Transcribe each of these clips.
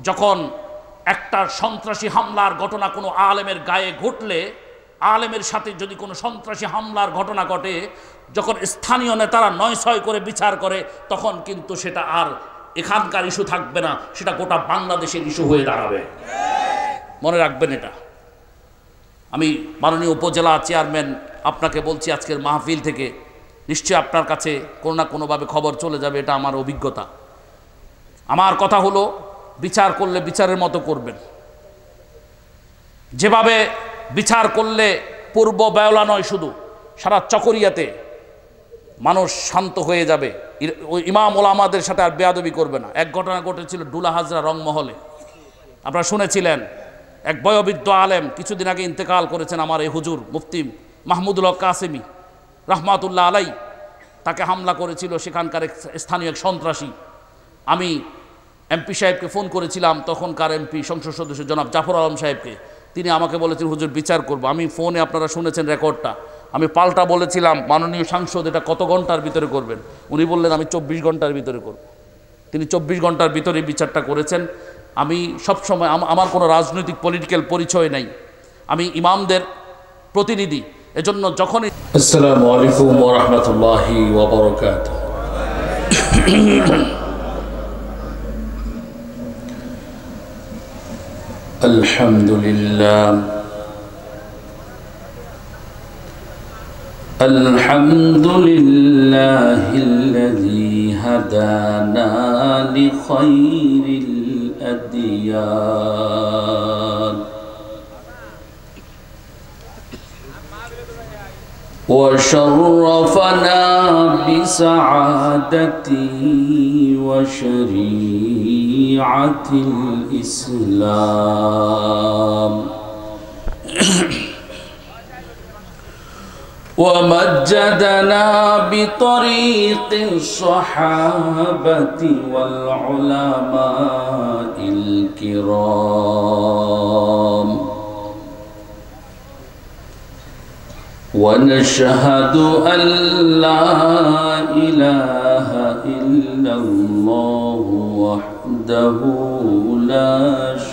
যখন একটা সন্ত্রাসী হামলার ঘটনা কোনো আলেমের গায়ে ঘটলে, আলেমের সাথে যদি কোনো সন্ত্রাসী হামলার ঘটনা ঘটে, যখন স্থানীয় নেতারা ৯-৬ করে বিচার করে, তখন কিন্তু সেটা আর এখানকার ইস্যু থাকবে না, সেটা গোটা বাংলাদেশের ইস্যু হয়ে দাঁড়াবে। মনে রাখবেন এটা। আমি মাননীয় উপজেলা চেয়ারম্যান আপনাকে বলছি আজকের মাহফিল থেকে, নিশ্চয়ই আপনার কাছে কোনো না কোনোভাবে খবর চলে যাবে, এটা আমার অভিজ্ঞতা। আমার কথা হলো, বিচার করলে বিচারের মতো করবেন। যেভাবে বিচার করলে পূর্ব বেওলা নয়, শুধু সারা চকরিয়াতে মানুষ শান্ত হয়ে যাবে, ওই ইমাম ওলামাদের সাথে আর বেয়াদবি করবে না। এক ঘটনা ঘটেছিল ডুলা হাজরা রংমহলে, আপনারা শুনেছিলেন। এক বয়োবৃদ্ধ আলেম কিছুদিন আগে ইন্তেকাল করেছেন, আমার এই হুজুর মুফতি মাহমুদুল হক কাসেমি রহমাতুল্লাহ আলাই। তাকে হামলা করেছিল সেখানকার এক স্থানীয় এক সন্ত্রাসী। আমি এমপি সাহেবকে ফোন করেছিলাম, তখনকার এমপি সংসদ সদস্য জনাব জাফর আলম সাহেবকে। তিনি আমাকে বলেছেন, হুজুর বিচার করব। আমি ফোনে, আপনারা শুনেছেন রেকর্ডটা, আমি পাল্টা বলেছিলাম, মাননীয় সাংসদ এটা কত ঘন্টার ভিতরে করবেন? উনি বললেন আমি 24 ঘন্টার ভিতরে করব। তিনি 24 ঘন্টার ভিতরে বিচারটা করেছেন। আমি সবসময়, আমার কোনো রাজনৈতিক পলিটিক্যাল পরিচয় নেই, আমি ইমামদের প্রতিনিধি, এজন্য যখনই। আসসালামু আলাইকুম ওয়া রাহমাতুল্লাহি ওয়া বারাকাতুহু। আলহামদুলিল্লাহ আলহামদুলিল্লাহিল্লাযী হাদানা লিখাইরিল আদিয়ান ওয়া শাররাফানা বিসাআদাতি ওয়া শরীআতিল ইসলাম ومجدنا بطريق الصحابة والعلماء الكرام ونشهد أن لا إله إلا الله وحده لا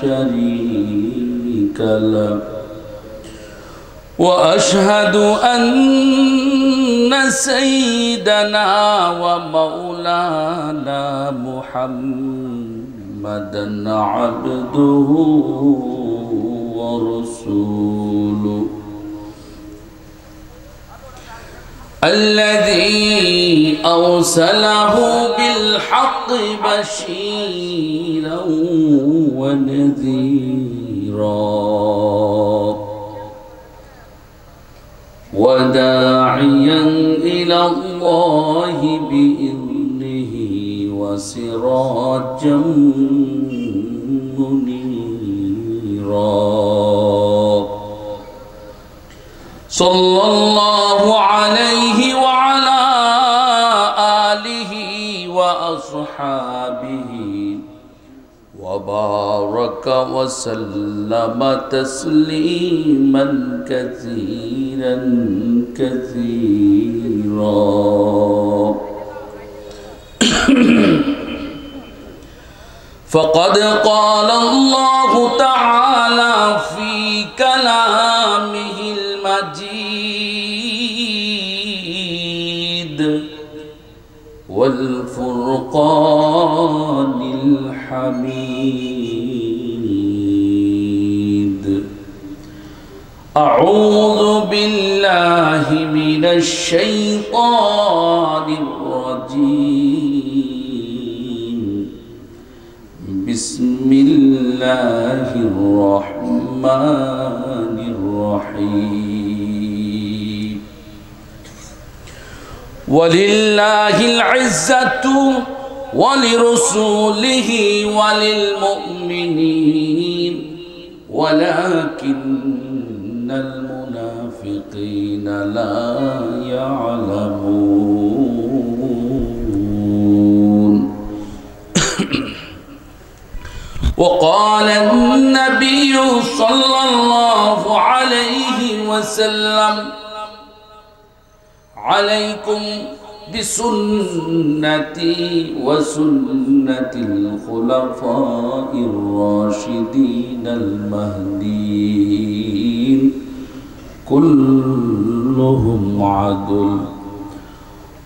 شريك له وأشهد أن سيدنا ومولانا محمدا عبده ورسوله الذي أرسله بالحق بشيرا ونذيرا وداعيا إلى الله بإذنه وسراجا منيرا صلى الله عليه وعلى آله وأصحابه وبارك وسلم تسليما كثيرا كثيرا فقد قال الله تعالى في كلامه المجيد والفرقان الحميد أعوذ بالله من الشيطان الرجيم بسم الله الرحمن الرحيم ولله العزة ولرسوله وللمؤمنين ولكن المنافقين لا يعلمون وقال النبي صلى الله عليه وسلم عليكم بسنتي وسنة الخلفاء الراشدين المهديين كلهم عدل.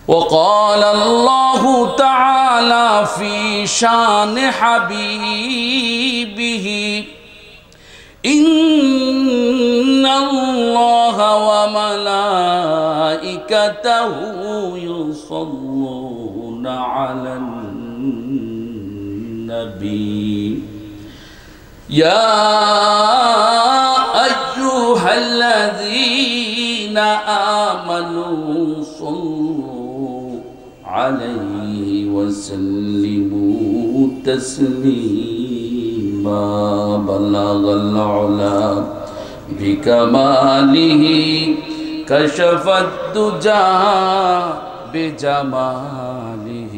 وقال الله تعالى في شان حبيبه إن الله وملائكته يصلون على النبي يا أيها الذين آمنوا صلوا عليه وسلموا تسليما. بلغ العلا بكماله كشف الدجى بجماله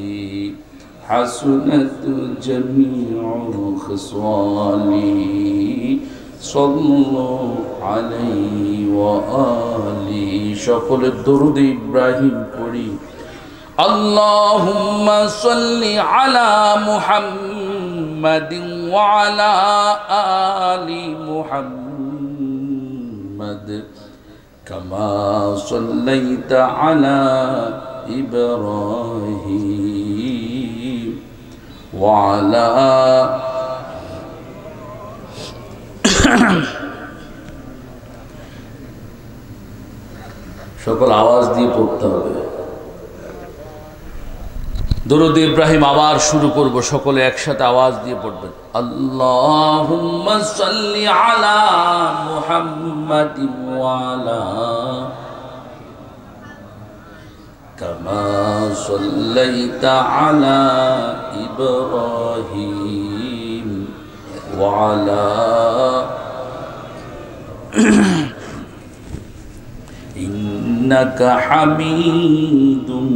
حسنت جميع خصاله صلوا عليه وآله. সকল দরুদ ইব্রাহিম পড়ি। اللهم صل على محمد وعلى آل محمد كما صليت على إبراهيم وعلى সকল আওয়াজ দিয়ে পড়তে হবে। দরুদ ইব্রাহিম আবার শুরু করব, সকলে একসাথে আওয়াজ দিয়ে পড়বেন। আল্লাহুম্মা সাল্লি আলা মুহাম্মাদিন ওয়া আলা কামা সাল্লাইতা আলা ইব্রাহিম ওয়া আলা ইন্নাকা হামিদুম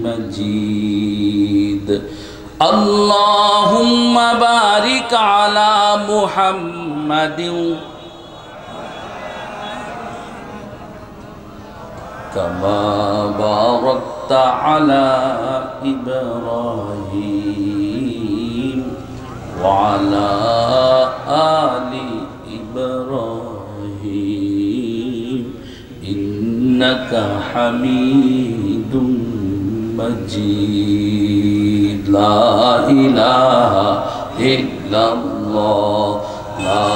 مجيد. اللهم بارك على محمد كما باركت على إبراهيم وعلى آل إبراهيم إنك حميد مجيد. لا إله إلا الله لا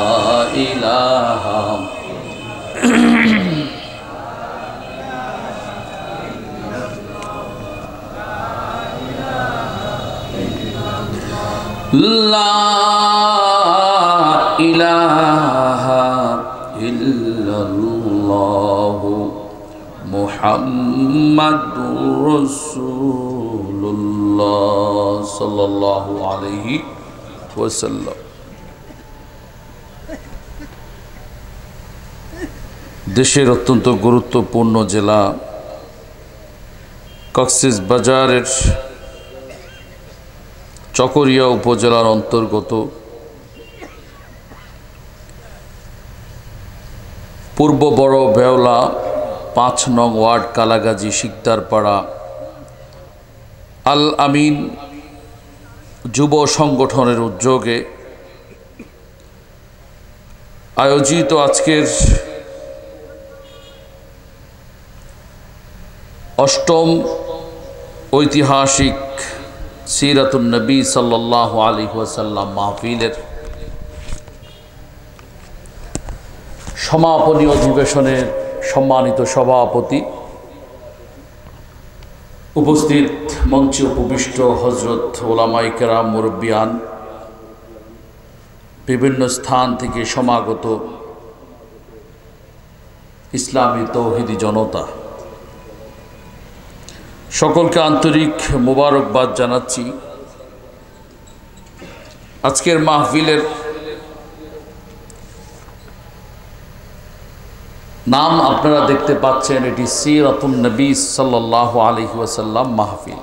إله لا إله إلا الله মুহাম্মাদুর রাসূলুল্লাহ সাল্লাল্লাহু আলাইহি ওয়াসাল্লাম। দেশের অত্যন্ত গুরুত্বপূর্ণ জেলা কক্সবাজারের চকরিয়া উপজেলার অন্তর্গত পূর্ব বড় বেওলা 5 নং ওয়ার্ড কালাগাজী শিকদারপাড়া আল আমিন যুব সংগঠনের উদ্যোগে আয়োজিত আজকের 8ম ঐতিহাসিক সিরাতুন নবী সাল্লাল্লাহু আলাইহি ওয়াসাল্লাম মাহফিলের সমাপনী অধিবেশনের সম্মানিত সভাপতি, উপস্থিত মঞ্চে উপবিষ্ট হযরত উলামায়ে কেরাম, মুরব্বিয়ান, বিভিন্ন স্থান থেকে সমাগত ইসলামী তৌহিদি জনতা, সকলকে আন্তরিক মোবারকবাদ জানাচ্ছি। আজকের মাহফিলের নাম আপনারা দেখতে পাচ্ছেন, এটি সিরাতুন নবী সাল্লাল্লাহু আলাইহি ওয়াসাল্লাম মাহফিল।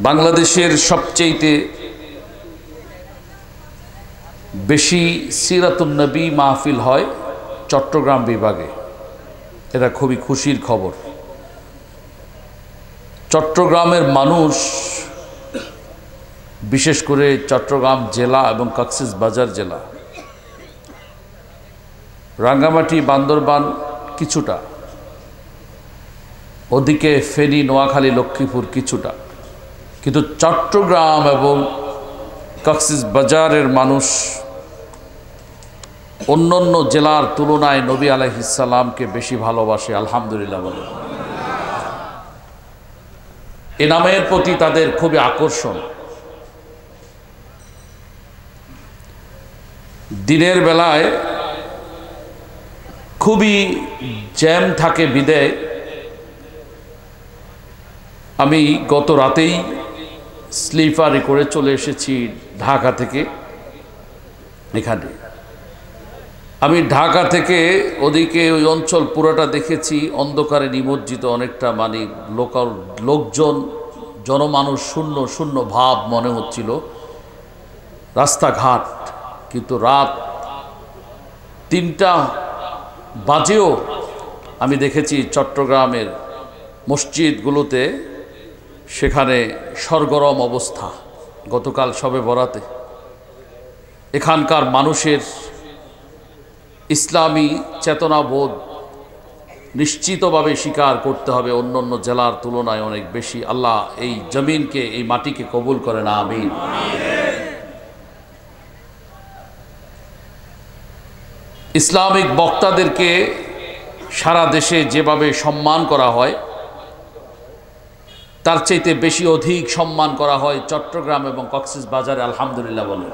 বাংলাদেশের সবচেয়ে বেশি সিরাতুন নবী মাহফিল হয় চট্টগ্রাম বিভাগে। এটা খুবই খুশির খবর। চট্টগ্রামের মানুষ বিশেষ করে চট্টগ্রাম জেলা এবং কক্সবাজার জেলা, রাঙ্গামাটি, বান্দরবান কিছুটা, ওদিকে ফেনী, নোয়াখালী, লক্ষ্মীপুর কিছুটা, কিন্তু চট্টগ্রাম এবং কক্সবাজারের মানুষ অন্যান্য জেলার তুলনায় নবী আলাইহিস সালামকে বেশি ভালোবাসে। আলহামদুলিল্লাহ বলে। এ নামের প্রতি তাদের খুবই আকর্ষণ। দিনের বেলায় খুবই জ্যাম থাকে বিদায় আমি গত রাতেই স্লিপারে করে চলে এসেছি ঢাকা থেকে এখানে। আমি ঢাকা থেকে ওদিকে ওই অঞ্চল পুরোটা দেখেছি, অন্ধকারে নিমজ্জিত, অনেকটা মানে লোকজন, জনমানুষ শূন্য শূন্য ভাব মনে হচ্ছিল রাস্তাঘাট। কিন্তু রাত 3টা বাজেও আমি দেখেছি চট্টগ্রামের মসজিদগুলোতে সেখানে সরগরম অবস্থা। গতকাল শবে বরাতে এখানকার মানুষের ইসলামী চেতনাবোধ নিশ্চিতভাবে স্বীকার করতে হবে অন্যান্য জেলার তুলনায় অনেক বেশি। আল্লাহ এই জমিনকে, এই মাটিকে কবুল করেন, আমিন। ইসলামিক বক্তাদেরকে সারা দেশে যেভাবে সম্মান করা হয় তার চাইতে বেশি অধিক সম্মান করা হয় চট্টগ্রাম এবং কক্সবাজারে। আলহামদুলিল্লাহ বলে।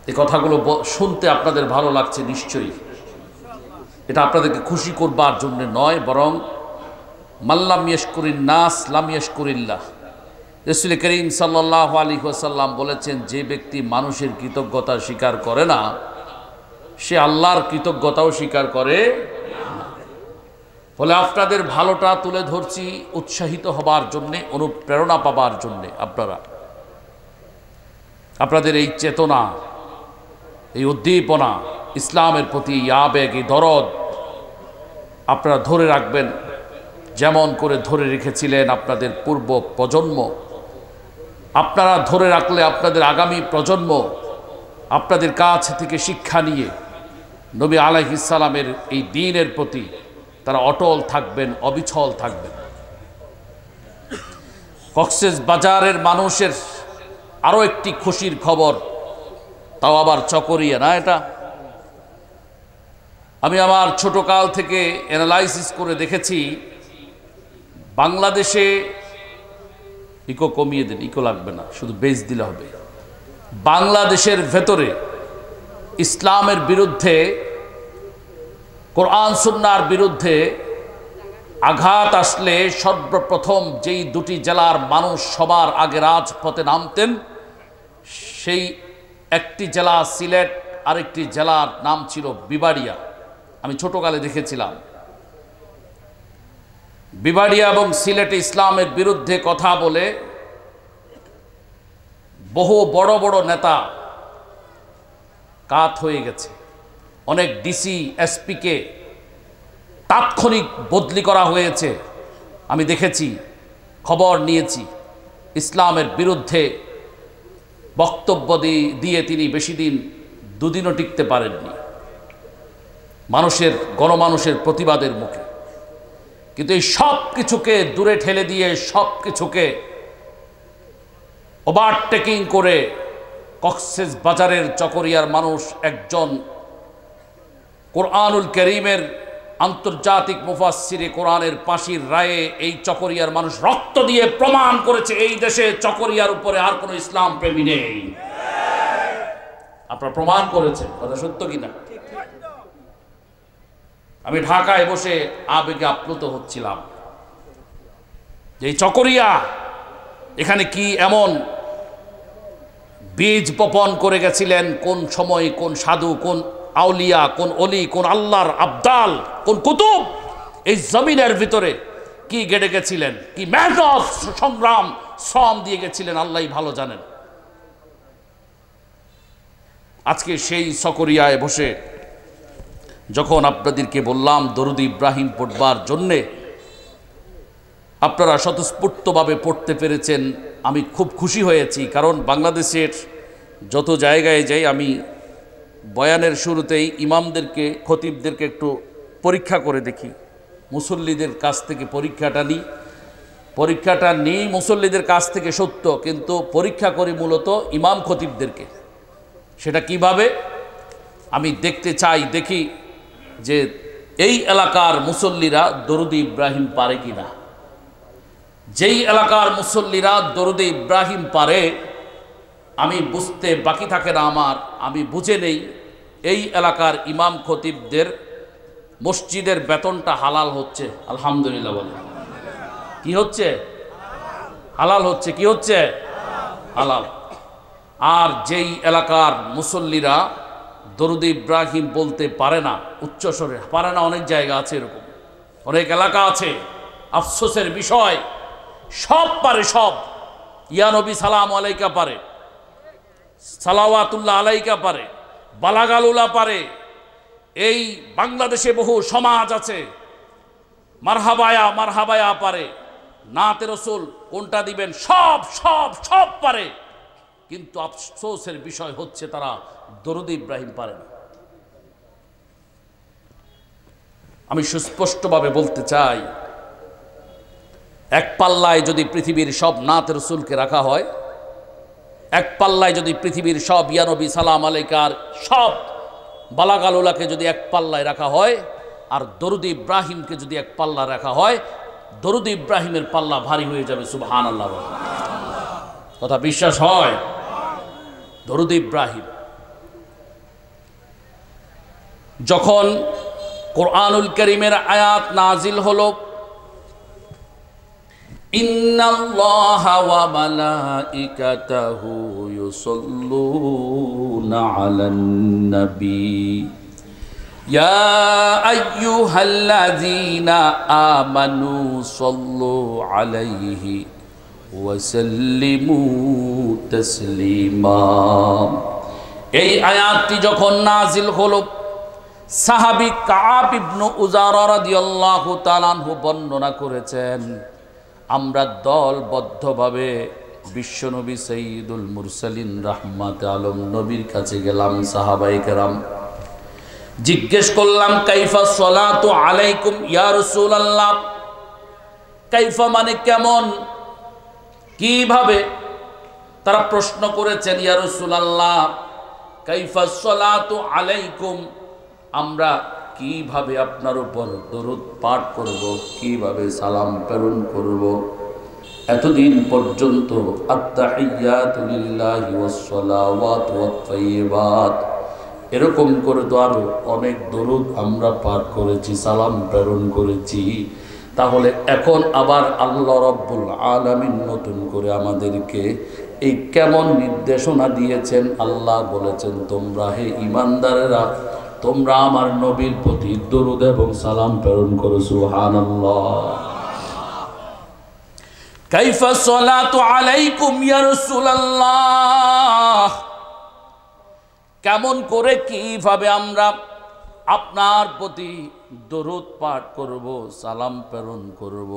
এই কথাগুলো শুনতে আপনাদের ভালো লাগছে নিশ্চয়ই। এটা আপনাদেরকে খুশি করবার জন্য নয়, বরং মাল্লাম ইয়াশকুরিন নাস লাম ইয়াশকুরিল্লাহ। রাসূল করিম সাল্লাল্লাহু আলাইহি ওয়াসাল্লাম বলেছেন, যে ব্যক্তি মানুষের কৃতজ্ঞতা স্বীকার করে না সে আল্লাহর কৃতজ্ঞতাও স্বীকার করে না। ফলে আপনাদের ভালোটা তুলে ধরছি উৎসাহিত হবার জন্যে, অনুপ্রেরণা পাবার জন্যে। আপনাদের এই চেতনা, এই উদ্দীপনা, ইসলামের প্রতি এই আবেগ, এই দরদ আপনারা ধরে রাখবেন, যেমন করে ধরে রেখেছিলেন আপনাদের পূর্ব প্রজন্ম। আপনারা ধরে রাখলে আপনাদের আগামী প্রজন্ম আপনাদের কাছ থেকে শিক্ষা নিয়ে নবী আলাইহিস সালামের এই দ্বীনের প্রতি তারা অটল থাকবেন, অবিচল থাকবেন। কক্সবাজারের মানুষের আরও একটি খুশির খবর, তাও আবার চকরিয়া না। এটা আমি আমার ছোটকাল থেকে অ্যানালাইসিস করে দেখেছি, বাংলাদেশে ইকো কমিয়ে দেন, ইকো লাগবে না, শুধু বেস দিলে হবে। বাংলাদেশের ভেতরে ইসলামের বিরুদ্ধে, কোরআন সুন্নাহর বিরুদ্ধে আঘাত আসলে সর্বপ্রথম যেই 2টি জেলার মানুষ সবার আগে রাজপথে নামতেন, সেই একটি জেলা সিলেট, আরেকটি জেলার নাম ছিল বিবাড়িয়া। আমি ছোটকালে দেখেছিলাম বিবাড়িয়া এবং সিলেটে ইসলামের বিরুদ্ধে কথা বলে বহু বড় বড় নেতা কাত হয়ে গেছে। অনেক ডিসি, এসপিকে তাৎক্ষণিক বদলি করা হয়েছে। আমি দেখেছি, খবর নিয়েছি। ইসলামের বিরুদ্ধে বক্তব্য দিয়ে তিনি বেশি দিন, 2 দিনও টিকতে পারেননি গণমানুষের প্রতিবাদের মুখে। কিন্তু এই সব কিছুকে দূরে ঠেলে দিয়ে, সব কিছুকে ওভারটেকিং করে কক্সবাজারের চকরিয়ার মানুষ একজন কোরআনুল কারীমের আন্তর্জাতিক মুফাসসিরে কোরআনের ফাঁসির রায়ে এই চকরিয়ার মানুষ রক্ত দিয়ে প্রমাণ করেছে এই দেশে চকরিয়ার উপরে আর কোনো ইসলাম প্রেমী নেই। আপনারা প্রমাণ করেছেন, কথা সত্য কিনা? আমি ঢাকায় বসে আবেগে আপ্লুত হচ্ছিলাম যে এই চকরিয়া, এখানে কি এমন বীজ বপন করে গেছিলেন, কোন সময় কোন সাধু, কোন আউলিয়া, কোন অলি, কোন আল্লাহর আবদাল, কোন কুতুব এই জমিনের ভিতরে কি গেড়ে গেছিলেন, কি মেহনত, সংগ্রাম, শ্রম দিয়ে গেছিলেন, আল্লাহই ভালো জানেন। আজকে সেই চকরিয়ায় বসে যখন আপনাদেরকে বললাম দরুদ ইব্রাহিম পড়বার জন্যে, আপনারা স্বতঃস্ফূর্তভাবে পড়তে পেরেছেন, আমি খুব খুশি হয়েছি। কারণ বাংলাদেশের যত জায়গায় যাই আমি বয়ানের শুরুতেই ইমামদেরকে, খতিবদেরকে একটু পরীক্ষা করে দেখি, মুসল্লিদের কাছ থেকে পরীক্ষাটা নিই মুসল্লিদের কাছ থেকে সত্য, কিন্তু পরীক্ষা করি মূলত ইমাম খতিবদেরকে। সেটা কিভাবে আমি দেখতে চাই, দেখি যে এই এলাকার মুসল্লিরা দরুদ ইব্রাহিম পারে কিনা। যেই এলাকার মুসল্লিরা দরুদ ইব্রাহিম পারে, আমি বুঝতে বাকি থাকে না আমার, আমি বুঝে নেই এই এলাকার ইমাম খতিবদের মসজিদের বেতনটা হালাল হচ্ছে। আলহামদুলিল্লাহ বলে কি হচ্ছে? হালাল হচ্ছে। কি হচ্ছে? হালাল। আর যেই এলাকার মুসল্লিরা দরুদ ইব্রাহিম বলতে পারে না, উচ্চস্বরে পারে না, অনেক জায়গা আছে এরকম, অনেক এলাকা আছে, আফসোসের বিষয়। সব পারে, সব ইয়া নবী সালাম আলাইকা পারে, সালাওয়াতুল্লাহ আলাইকা পারে, বালাগালুলা পারে। এই বাংলাদেশে বহু সমাজ আছে মারহাবায়া মারহাবায়া পারে, নাতে রসুল কোনটা দিবেন সব সব সব পারে, কিন্তু আফসোসের বিষয় হচ্ছে তারা দরুদ ইব্রাহিম পারে না। আমি সুস্পষ্টভাবে বলতে চাই, এক পাল্লায় যদি পৃথিবীর সব নাত রসুলকে রাখা হয়, এক পাল্লায় যদি পৃথিবীর সব ইয়া নবী সালাম আলাইকার সব বালাগালুলাকে যদি এক পাল্লায় রাখা হয়, আর দরুদ ইব্রাহিমকে যদি এক পাল্লা রাখা হয়, দরুদ ইব্রাহিমের পাল্লা ভারী হয়ে যাবে। সুবহানাল্লাহ। কথা বিশ্বাস হয়? দরুদ ইব্রাহিম যখন কোরআনুল কারীমের আয়াত নাজিল হলো, ইন্নাল্লাহা ওয়া মালাইকাতাহু ইউসাল্লুনা আলান নবী ইয়া আইয়ুহাল্লাযীনা আমানু সাল্লু আলাইহি ওয়া সাল্লিমু তাসলিমা। এই আয়াতটি যখন নাজিল হলো, সাহাবী কাব ইবনে উজারা রাদিয়াল্লাহু তাআলা আনহু বর্ণনা করেছেন, আমরা দলবদ্ধভাবে বিশ্বনবী সাইয়্যিদুল মুরসালিন রাহমাতে আলম নবীর কাছে গেলাম। সাহাবায়ে কেরাম জিজ্ঞেস করলাম, কাইফা সলাতু আলাইকুম ইয়া রাসূলুল্লাহ। কাইফা মানে কেমন, কিভাবে? তারা প্রশ্ন করেছেন, ইয়া রাসূলুল্লাহ কাইফা সলাতু আলাইকুম, আমরা কিভাবে আপনার উপর দরুদ পাঠ করব, কিভাবে সালাম প্রেরণ করব। এতদিন পর্যন্ত আত্তাহিয়াতু লিল্লাহি ওয়াস সালাওয়াতু ওয়াত তাইয়্যিবাত এরকম করে তো আরো অনেক দরুদ আমরা পাঠ করেছি, সালাম প্রেরণ করেছি। তাহলে এখন আবার আল্লাহ রাব্বুল আলামিন নতুন করে আমাদেরকে এই কেমন নির্দেশনা দিয়েছেন? আল্লাহ বলেছেন, তোমরা হে ঈমানদারেরা, তোমরা আমার নবীর প্রতি দরুদ এবং সালাম প্রেরণ করো। সুবহানাল্লাহ। কাইফা সলাতু আলাইকুম ইয়া রাসূলুল্লাহ, কেমন করে কিভাবে আমরা আপনার প্রতি দরুদ পাঠ করব, সালাম প্রেরণ করব।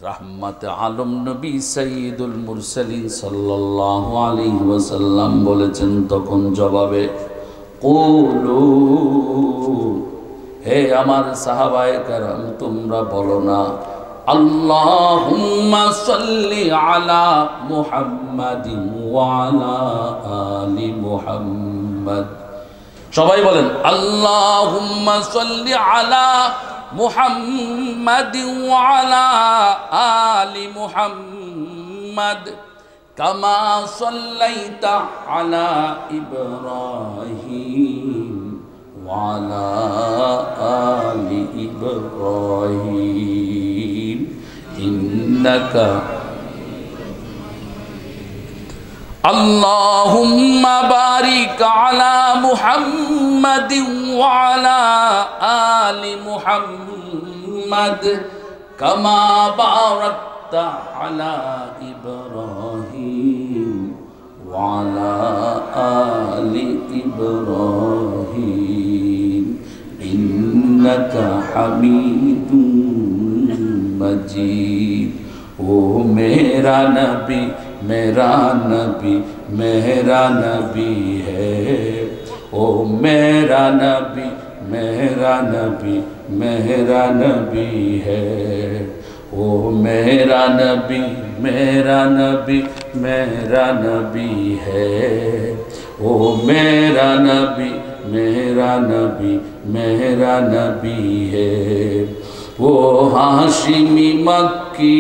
রাহমাতে আলম নবী সাইয়্যিদুল মুরসালিন সাল্লাল্লাহু আলাইহি ওয়াসাল্লাম বলেছেন তখন জবাবে, কুলু, হে আমার সাহাবায়ে কেরাম তোমরা বলো না, আল্লাহুম্মা সাল্লি আলা মুহাম্মাদিন ওয়া আলা আলি মুহাম্মাদ। সবাই বলেন, আল্লাহুম্মা সাল্লি আলা মুহাম্মাদিন ওয়া আলা আলি মুহাম্মাদ কামা সাল্লাইতা আলা ইব্রাহিম ওয়া আলা আলি ইব্রাহিম ইন্নাকা। আল্লাহুম্মা বারিক আলা মুহাম্মাদিন ওয়া আলা আলি মুহাম্মাদ কামা বারাকতা আলা ইব্রাহিম ওয়া আলা আলি ইব্রাহিম ইন্নাকা হামিদুম মাজিদ। मेरा नबी मेरा नबी मेरा नबी है। ओ मेरा नबी मेरा नबी मेरा नबी है। ओ मेरा नबी मेरा नबी मेरा नबी है। ओ मेरा नबी मेरा नबी मेरा नबी है। वो हाशिमी मक्की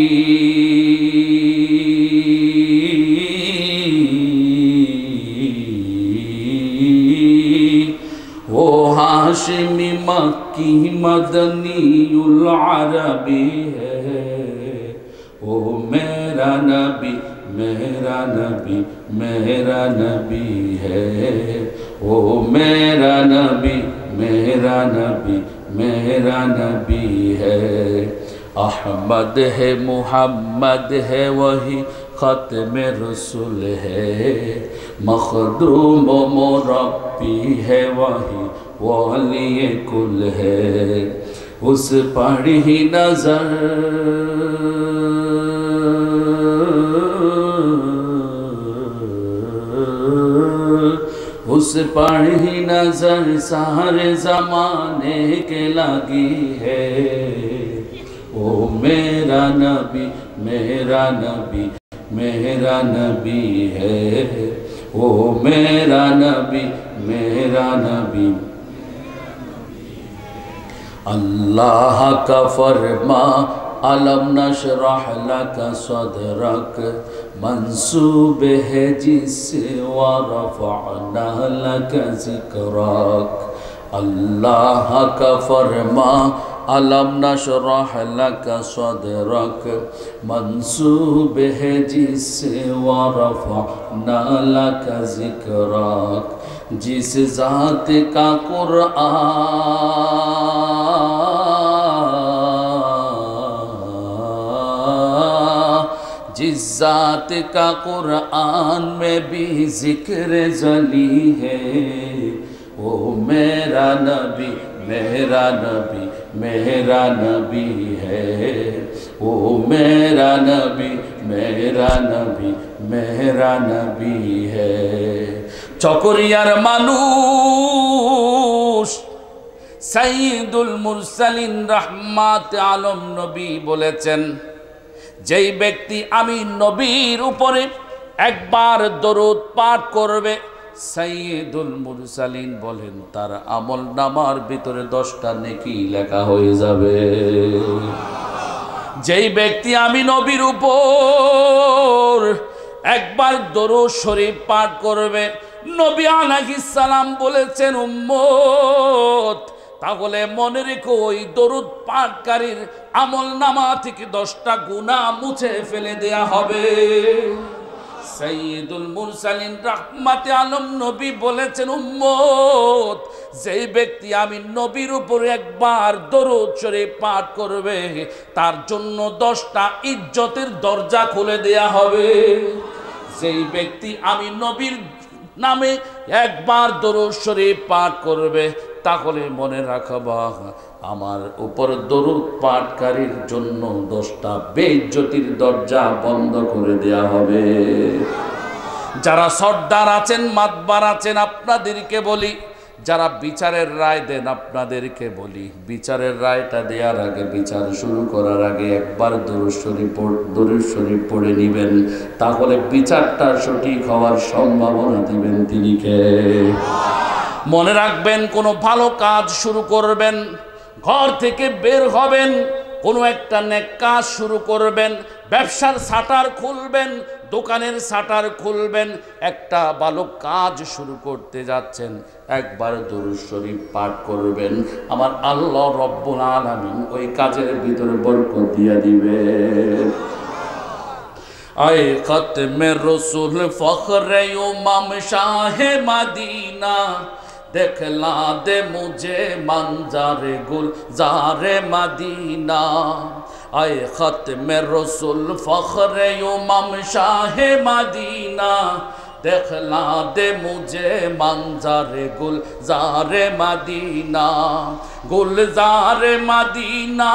वो हाशिमी मक्की मदनीउल अरबी है। ओ मेरा नबी मेरा नबी मेरा नबी है। ओ मेरा नबी मेरा नबी मेरा नबी है। अहमद है मुहम्मद है वही ख़त्म रसूल है। मखदूम मुरब्बी है वही वली कुल है। उस पर ही नजर उस पर ही नजर सारे जमाने के लगी है। ओ मेरा नबी मेरा नबी मेरा नबी है। ओ मेरा नबी मेरा नबी। अल्लाह का फरमा अलम नशरह लका सदरक मंसूब है जिससे वरफ़अना लका ज़िक्रक। अल्लाह का फरमा अलम नशरह लका सदरक मंसूब है जिससे वरफ़अना लका ज़िक्रक। जिस ज़ात का जिस ज़ात का कुरान में भी ज़िक्र जली है। ओ मेरा नबी मेरा नबी मेरा नबी है। ओ मेरा नबी मेरा नबी मेरा नबी है। चकोरियार मानुष सय्यिदुल मुरसालिन रहमत आलम नबी बोलेছেন, যেই ব্যক্তি আমি নবীর উপরে একবার দরুদ পাঠ করবে, সাইয়্যিদুল মুরসালিন বলেন তার আমল নামার ভিতরে 10টা নেকি লেখা হয়ে যাবে। যেই ব্যক্তি আমি নবীর উপর একবার দরুদ শরীফ পাঠ করবে, নবী আলাইহিস সালাম বলেছেন উম্মত তাহলে মনে রেখো ওই দরুদ পাঠকারীর আমল নামা থেকে 10টা গুনাহ মুছে ফেলে দেয়া হবে। সাইয়্যিদুল মুরসালিন রাহমাতে আলম নবী বলেছেন উম্মত যেই ব্যক্তি আমি নবীর উপর একবার দরুদ শরীফ পাঠ করবে তার জন্য 10টা ইজ্জতের দরজা খুলে দেয়া হবে। যেই ব্যক্তি আমি নবীর নামে একবার দরুদ শরীফ পাঠ করবে তাহলে মনে রাখবা আমার উপর দরুদ পাঠকারীর জন্য 10টা বেইজ্জতির দরজা বন্ধ করে দেয়া হবে। যারা সর্দার আছেন মাতবার আছেন আপনাদেরকে বলি, যারা বিচারের রায় দেন আপনাদেরকে বলি, বিচারের রায়টা দেওয়ার আগে বিচার শুরু করার আগে একবার দরুদ শরীফ পড়ে নেবেন, তাহলে বিচারটা সঠিক হওয়ার সম্ভাবনা দিবেন তিনি কে। মনে রাখবেন কোনো ভালো কাজ শুরু করবেন, ঘর থেকে বের হবেন, কোনো একটা নেক কাজ শুরু করবেন, ব্যবসার শাটার খুলবেন, দোকানের শাটার খুলবেন, একটা ভালো কাজ শুরু করতে যাচ্ছেন, একবার দরুদ শরীফ পাঠ করবেন, আমার আল্লাহ রব্বুল আলামিন ওই কাজের ভিতরে বরকত দিয়ে দিবে। আয়ে খাতমে রসুল ফখরে ইমাম শাহে মদিনা देखला दे मुझे मंजारे गुलजारे मदीना। आए खत्मे रसूल फखरे इमाम शाहे मदीना देखला दे मुझे मंजारे गुलजारे मदीना। गुलजारे मदीना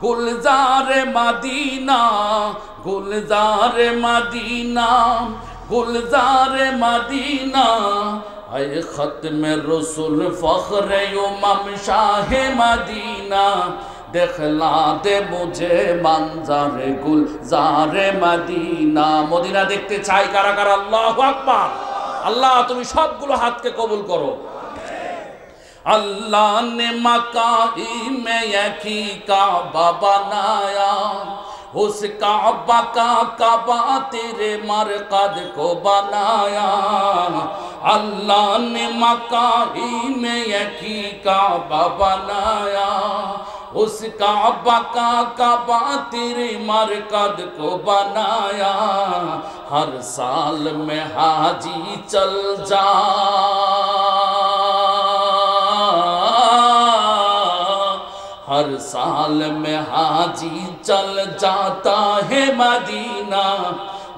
गुलजारे मदीना गुलजारे मदीना गुलजारे मदीना ऐ खत्म रसूल फख्र उमम शाह मदीना देखला दे मुझे मंजर गुलजारे मदीना मदीना देखते चाই কারা কারা আল্লাহু আকবার আল্লাহ তুমি সবগুলো হাতকে কবুল করো अल्लाह ने मकाई में यकी काबा बनाया उस काबा का काबा तेरे मरकद को बनाया अल्लाह ने मकाई में यकी काबा बनाया उस काबा का काबा तेरे मरकद को बनाया हर साल में हाजी चल जा हर साल में हाजी चल जाता है मदीना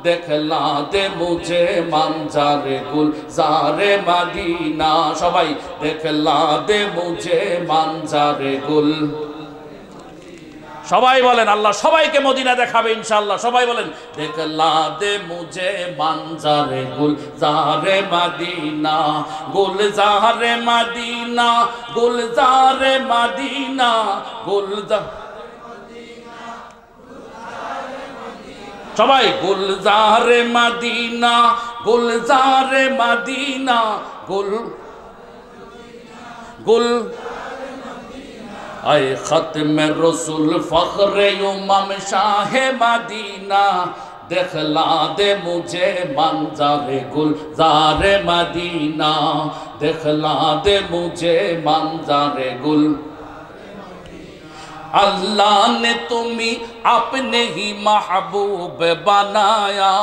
देखला दे मुझे मंजर गुलजारे मदीना सबाई देखला दे मुझे मंजर गुल সবাই বলেন আল্লাহ সবাইকে মদিনা দেখাবে ইনশাআল্লাহ সবাই বলেন দেখলা দে মুঝে मंजर गुलजारे मदीना गुलजारे मदीना गुलजारे मदीना गुलजार সবাই गुलजारे मदीना गुलजारे मदीना गुल ऐ खत्म रसूल फख्र उमम शाह मदीना देखला दे मुझे मंजर गुलजारे मदीना देखला दे मुझे मंजर गुल अल्लाह ने तुम्हें अपने ही महबूब बनाया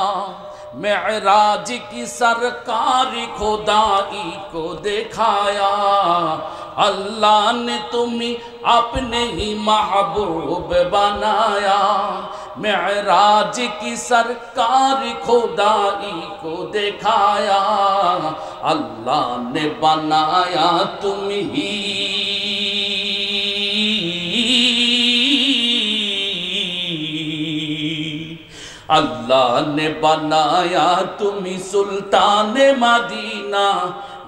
मेराज की सरकारी खुदाई को दिखाया अल्लाह ने तुम्हें अपने ही महबूब बनाया मेराज की सरकारी खुदाई को दिखाया अल्लाह ने बनाया तुम्हें अल्लाह ने बनाया तुम्हें सुल्तान मदीना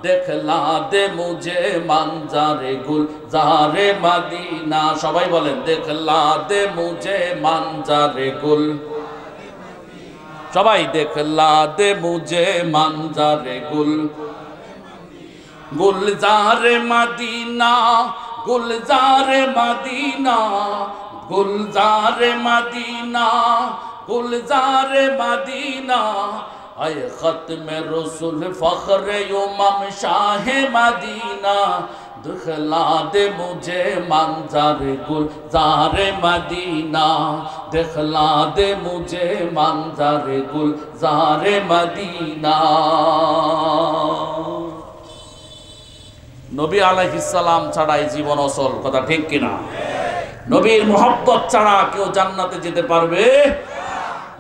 देखला दे मुझे मंजर गुलजारे मदीना सबाई बोलें देखला दे मुझे मंजर गुल सबाई देखला दे मुझे मंजर गुल गुलजारे मदीना गुलजारे मदीना गुलजारे मदीना गुलजारे मदीना ऐ खत्म रसूल फख्र उमम शाह मदीना दिखला दे मुझे मंजर गुलजारे मदीना दिखला दे मुझे मंजर गुलजारे मदीना नबी आलैहिस सालाम ছাড়াই জীবন অচল কথা ঠিক কিনা নবীর মোহব্বত ছাড়া কেউ জান্নাতে যেতে পারবে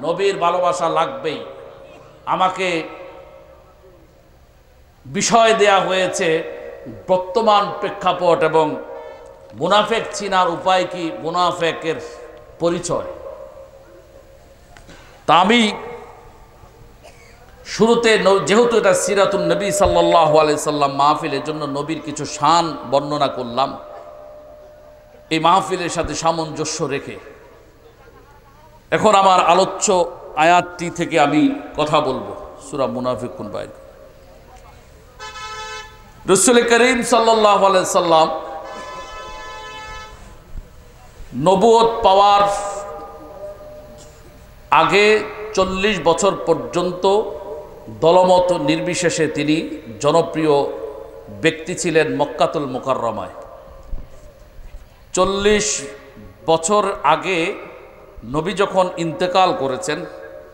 নবীর ভালোবাসা লাগবেই আমাকে বিষয় দেয়া হয়েছে বর্তমান প্রেক্ষাপট এবং মুনাফিক চিনার উপায় কি মুনাফিকের পরিচয় তা আমি শুরুতে যেহেতু এটা সিরাতুন নবী সাল্লাল্লাহু আলাইহি সাল্লাম মাহফিলের জন্য নবীর কিছু শান বর্ণনা করলাম এই মাহফিলের সাথে সামঞ্জস্য রেখে এখন আমার আলোচ্য আয়াতটি থেকে আমি কথা বলবো সূরা মুনাফিকুন বাইর রাসূল করিম সাল্লাল্লাহু আলাইহি সাল্লাম নবুয়ত পাওয়ার আগে 40 বছর পর্যন্ত দলমত নির্বিশেষে তিনি জনপ্রিয় ব্যক্তি ছিলেন মক্কাতুল মুকাররমায় 40 বছর আগে নবী যখন ইন্তেকাল করেছেন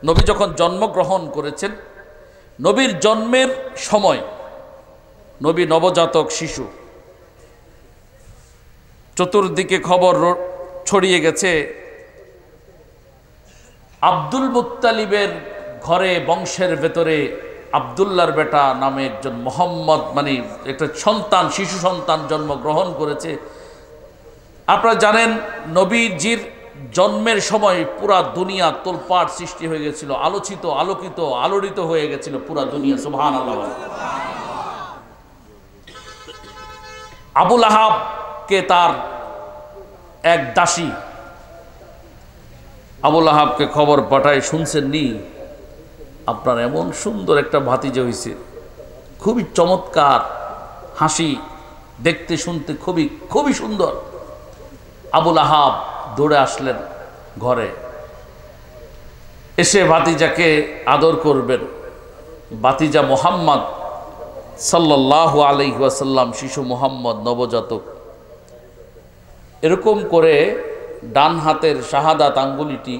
নবী যখন জন্মগ্রহণ করেছেন নবীর জন্মের সময় নবী নবজাতক শিশু চতুর্দিকে খবর ছড়িয়ে গেছে আব্দুল মুত্তালিবের ঘরে বংশের ভেতরে আব্দুল্লাহর বেটা নামে একজন মোহাম্মদ মানে একটা সন্তান শিশু সন্তান জন্মগ্রহণ করেছে আপনারা জানেন নবীজির জন্মের সময় পুরা দুনিয়া তোলপাড় সৃষ্টি হয়ে গেছিল, আলোচিত আলোকিত আলোড়িত হয়ে গেছিল পুরা দুনিয়া। সুবহানাল্লাহ। আবু লাহাবকে তার এক দাসী আবু লাহাবকে খবর পাঠায়, শুনছেন নি আপনার এমন সুন্দর একটা ভাতিজা হয়েছে, খুবই চমৎকার, হাসি, দেখতে শুনতে খুবই খুবই সুন্দর। আবু লাহাব দৌড়ে আসলেন ঘরে, এসে ভাতিজাকে আদর করবেন। ভাতিজা মুহাম্মদ সাল্লাল্লাহু আলাইহি ওয়াসাল্লাম, শিশু মুহাম্মদ নবজাতক, এরকম করে ডান হাতের শাহাদাত আঙ্গুলিটি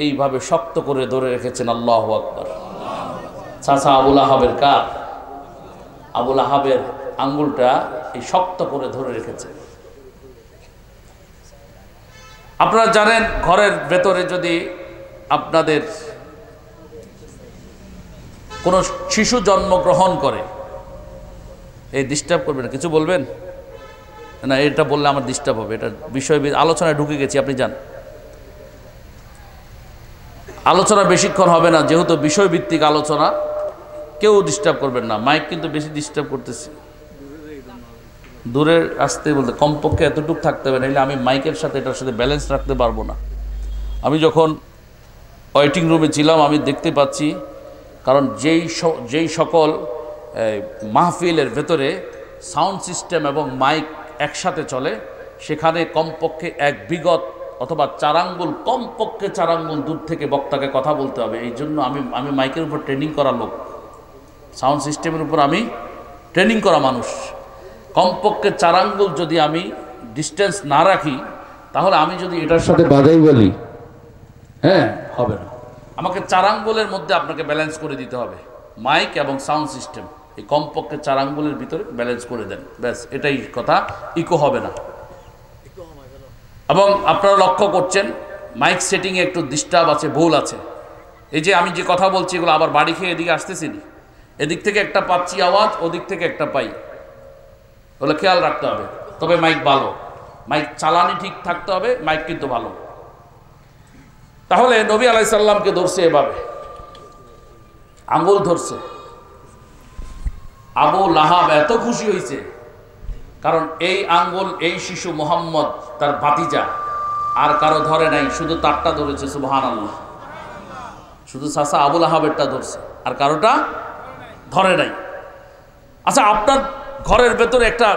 এইভাবে শক্ত করে ধরে রেখেছেন। আল্লাহু আকবার। চাচা আবু লাহাবের কার? আবু লাহাবের আঙ্গুলটা এই শক্ত করে ধরে রেখেছে। আপনারা জানেন ঘরের ভেতরে যদি আপনাদের কোনো শিশু জন্মগ্রহণ করে, এই ডিস্টার্ব করবেন না, কিছু বলবেন না, এটা বললে আমার ডিস্টার্ব হবে, এটা বিষয় আলোচনায় ঢুকে গেছি, আপনি যান। আলোচনা বেশিক্ষণ হবে না, যেহেতু বিষয়ভিত্তিক আলোচনা, কেউ ডিস্টার্ব করবেন না। মাইক কিন্তু বেশি ডিস্টার্ব করতেছে, দূরে আসতে বলতে কমপক্ষে এতটুকু থাকতে হবে, নাহলে আমি মাইকের সাথে এটার সাথে ব্যালেন্স রাখতে পারবো না। আমি যখন ওয়েটিং রুমে ছিলাম আমি দেখতে পাচ্ছি, কারণ যেই সকল মাহফিলের ভেতরে সাউন্ড সিস্টেম এবং মাইক একসাথে চলে, সেখানে কমপক্ষে এক বিগত অথবা 4 আঙ্গুল, কমপক্ষে 4 আঙ্গুল দূর থেকে বক্তাকে কথা বলতে হবে। এই জন্য আমি মাইকের উপর ট্রেনিং করা লোক, সাউন্ড সিস্টেমের উপর আমি ট্রেনিং করা মানুষ। কমপক্ষে 4 আঙ্গুল যদি আমি ডিস্টেন্স না রাখি, তাহলে আমি যদি এটার সাথে বাজাই বলি, হ্যাঁ হবে না। আমাকে 4 আঙ্গুলের মধ্যে আপনাকে ব্যালেন্স করে দিতে হবে, মাইক এবং সাউন্ড সিস্টেম এই কমপক্ষে 4 আঙ্গুলের ভিতরে ব্যালেন্স করে দেন, ব্যাস এটাই কথা, ইকো হবে না। এবং আপনারা লক্ষ্য করছেন মাইক সেটিংয়ে একটু ডিস্টার্ব আছে, ভুল আছে। এই যে আমি যে কথা বলছি এগুলো আবার বাড়ি খেয়ে এদিকে আসতেছি নি, এদিক থেকে একটা পাচ্ছি আওয়াজ, ওদিক থেকে একটা পাই, ওগুলো খেয়াল রাখতে হবে। তবে মাইক ভালো, মাইক চালানি ঠিক থাকতে হবে, মাইক কিন্তু ভালো। তাহলে নবী আলাইহিস সালামকে ধরছে এভাবে, আঙ্গুল ধরছে। আবু লাহাব এত খুশি হয়েছে, কারণ এই আঙ্গুল এই শিশু মুহাম্মদ তার ভাতিজা আর কারো ধরে নাই, শুধু তারটা ধরেছে। সুবহানাল্লাহ। শুধু চাচা আবু লাহাবেরটা ধরছে, আর কারোটা ধরে নাই। আচ্ছা, আপনার ঘরের ভেতরে একটা